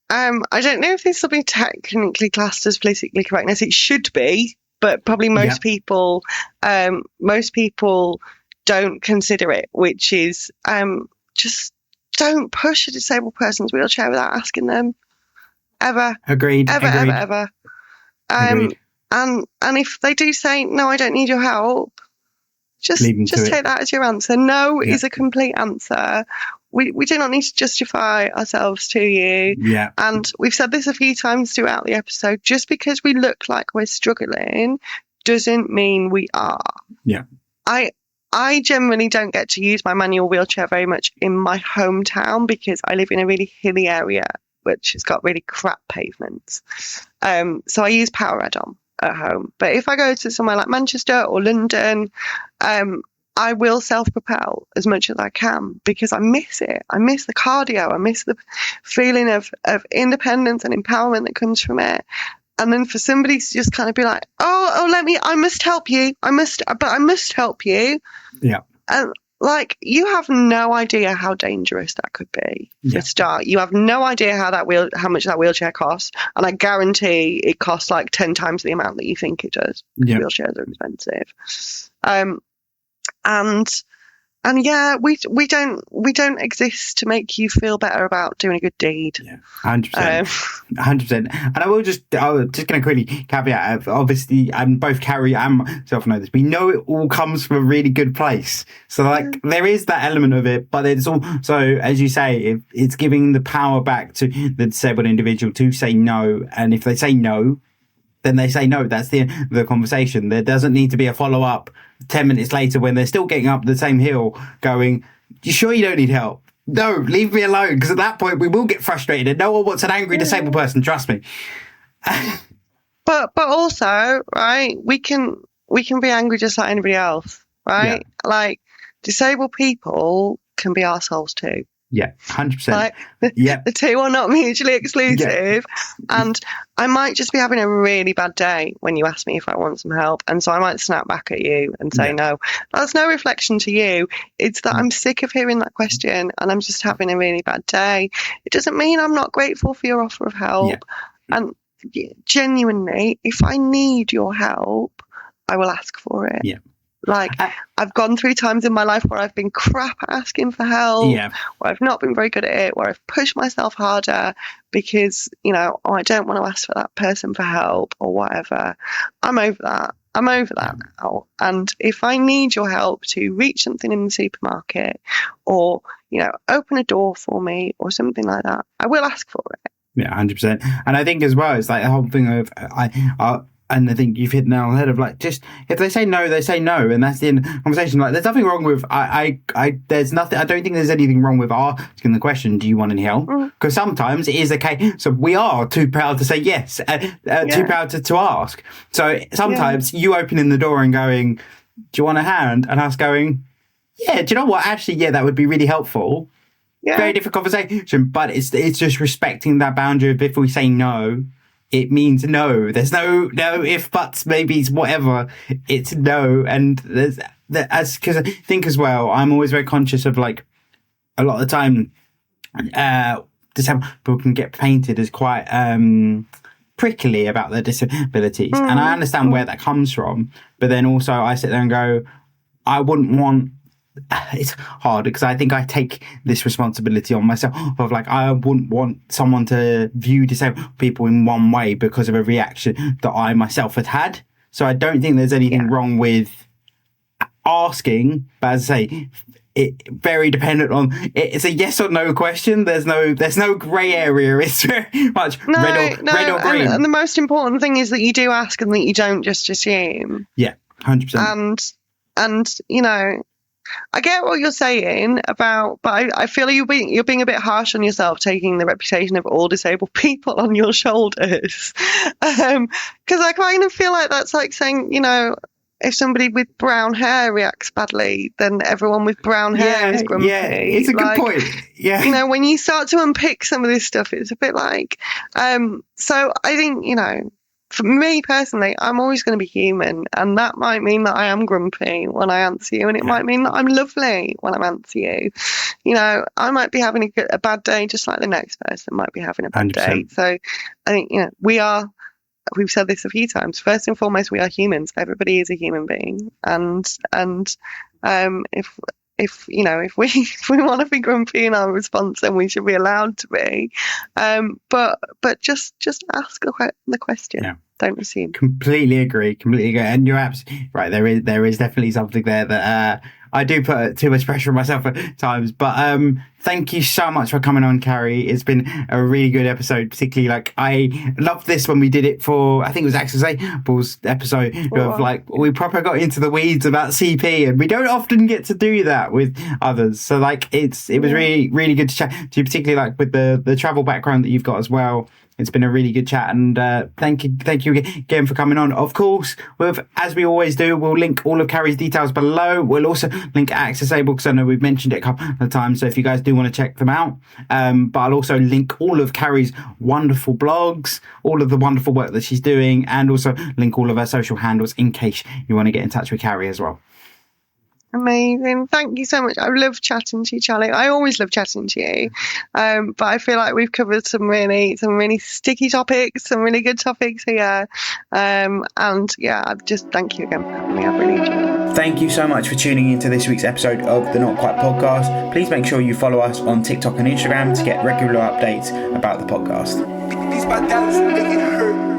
I don't know if this will be technically classed as politically correctness. It should be, but probably most people don't consider it, which is just don't push a disabled person's wheelchair without asking them. Ever. Agreed. Ever. And if they do say, no, I don't need your help, just take that as your answer. No is a complete answer. We do not need to justify ourselves to you. Yeah. And we've said this a few times throughout the episode. Just because we look like we're struggling doesn't mean we are. Yeah. I generally don't get to use my manual wheelchair very much in my hometown because I live in a really hilly area which has got really crap pavements. So I use power add-on at home. But if I go to somewhere like Manchester or London, I will self-propel as much as I can because I miss it. I miss the cardio. I miss the feeling of independence and empowerment that comes from it. And then for somebody to just kind of be like, I must help you. I must help you. Yeah. And like, you have no idea how dangerous that could be. For a start, you have no idea how much that wheelchair costs, and I guarantee it costs like 10 times the amount that you think it does. Yeah. Wheelchairs are expensive, and we don't exist to make you feel better about doing a good deed. Yeah, 100%, 100%. And I was just going to quickly caveat. Obviously, both Carrie and myself know this. We know it all comes from a really good place. So like there is that element of it, but it's also, as you say, it's giving the power back to the disabled individual to say no. And if they say no, then they say no. That's the conversation. There doesn't need to be a follow-up 10 minutes later when they're still getting up the same hill going, you sure you don't need help? No, leave me alone. Because at that point, we will get frustrated and no one wants an angry disabled person. Trust me. But also, right, we can be angry just like anybody else, right? Yeah. Like, disabled people can be ourselves too. Yeah, 100%. Like, the two are not mutually exclusive. And I might just be having a really bad day when you ask me if I want some help. And so I might snap back at you and say no. That's no reflection to you. It's that I'm sick of hearing that question and I'm just having a really bad day. It doesn't mean I'm not grateful for your offer of help. Yeah. And genuinely, if I need your help, I will ask for it. Yeah. Like, I've gone through times in my life where I've been crap at asking for help, where I've not been very good at it, where I've pushed myself harder because, I don't want to ask for that person for help or whatever. I'm over that. Now. And if I need your help to reach something in the supermarket or, open a door for me or something like that, I will ask for it. Yeah, 100%. And I think as well, it's like the whole thing of, and I think you've hit the nail on the head of like, just if they say no, they say no, and that's the end of the conversation. Like, there's nothing wrong with there's nothing. I don't think there's anything wrong with asking the question, "Do you want any help?" Because sometimes it is a case. So we are too proud to say yes, too proud to ask. So sometimes you opening the door and going, "Do you want a hand?" and us going, "Yeah, do you know what? Actually, yeah, that would be really helpful." Yeah. Very different conversation, but it's just respecting that boundary of if we say no, it means no. There's no if, buts, maybes, whatever. It's no. And because I think as well, I'm always very conscious of like a lot of the time, disabled people can get painted as quite prickly about their disabilities. And I understand where that comes from. But then also I sit there and go, I wouldn't want, it's hard because I think I take this responsibility on myself of like, I wouldn't want someone to view disabled people in one way because of a reaction that I myself had. So I don't think there's anything wrong with asking, but as I say, it very dependent on it's a yes or no question. There's no grey area. It's very much red or green. And the most important thing is that you do ask and that you don't just assume. Yeah, 100%. And I get what you're saying but I feel you're being a bit harsh on yourself, taking the reputation of all disabled people on your shoulders. Because I kind of feel like that's like saying, if somebody with brown hair reacts badly, then everyone with brown hair is grumpy. Yeah, it's a good point. Yeah. When you start to unpick some of this stuff, it's a bit like, so I think, for me personally, I'm always going to be human, and that might mean that I am grumpy when I answer you, and it might mean that I'm lovely when I answer you. I might be having a bad day just like the next person might be having a bad 100%. day. So I think, we've said this a few times. First and foremost, we are humans. Everybody is a human being, and if we want to be grumpy in our response, then we should be allowed to be. But just ask the question. Yeah. Don't assume. Completely agree. And you're absolutely right. There is definitely something there that I do put too much pressure on myself at times. But thank you so much for coming on, Carrie. It's been a really good episode. Particularly, I loved this when we did it for, I think it was Accessable's episode of we proper got into the weeds about CP, and we don't often get to do that with others. So it was really, really good to chat to you, particularly with the travel background that you've got as well. It's been a really good chat, and thank you again for coming on. Of course, as we always do, we'll link all of Carrie's details below. We'll also link Accessable, because I know we've mentioned it a couple of times, so if you guys do want to check them out. But I'll also link all of Carrie's wonderful blogs, all of the wonderful work that she's doing, and also link all of her social handles in case you want to get in touch with Carrie as well. Amazing. Thank you so much. I love chatting to you, Charlie. I always love chatting to you. But I feel like we've covered some really sticky topics, some really good topics here. And yeah, I just thank you again for having me. I've really enjoyed it. Thank you so much for tuning into this week's episode of the Not Quite Podcast. Please make sure you follow us on TikTok and Instagram to get regular updates about the podcast. These bad guys make it hurt.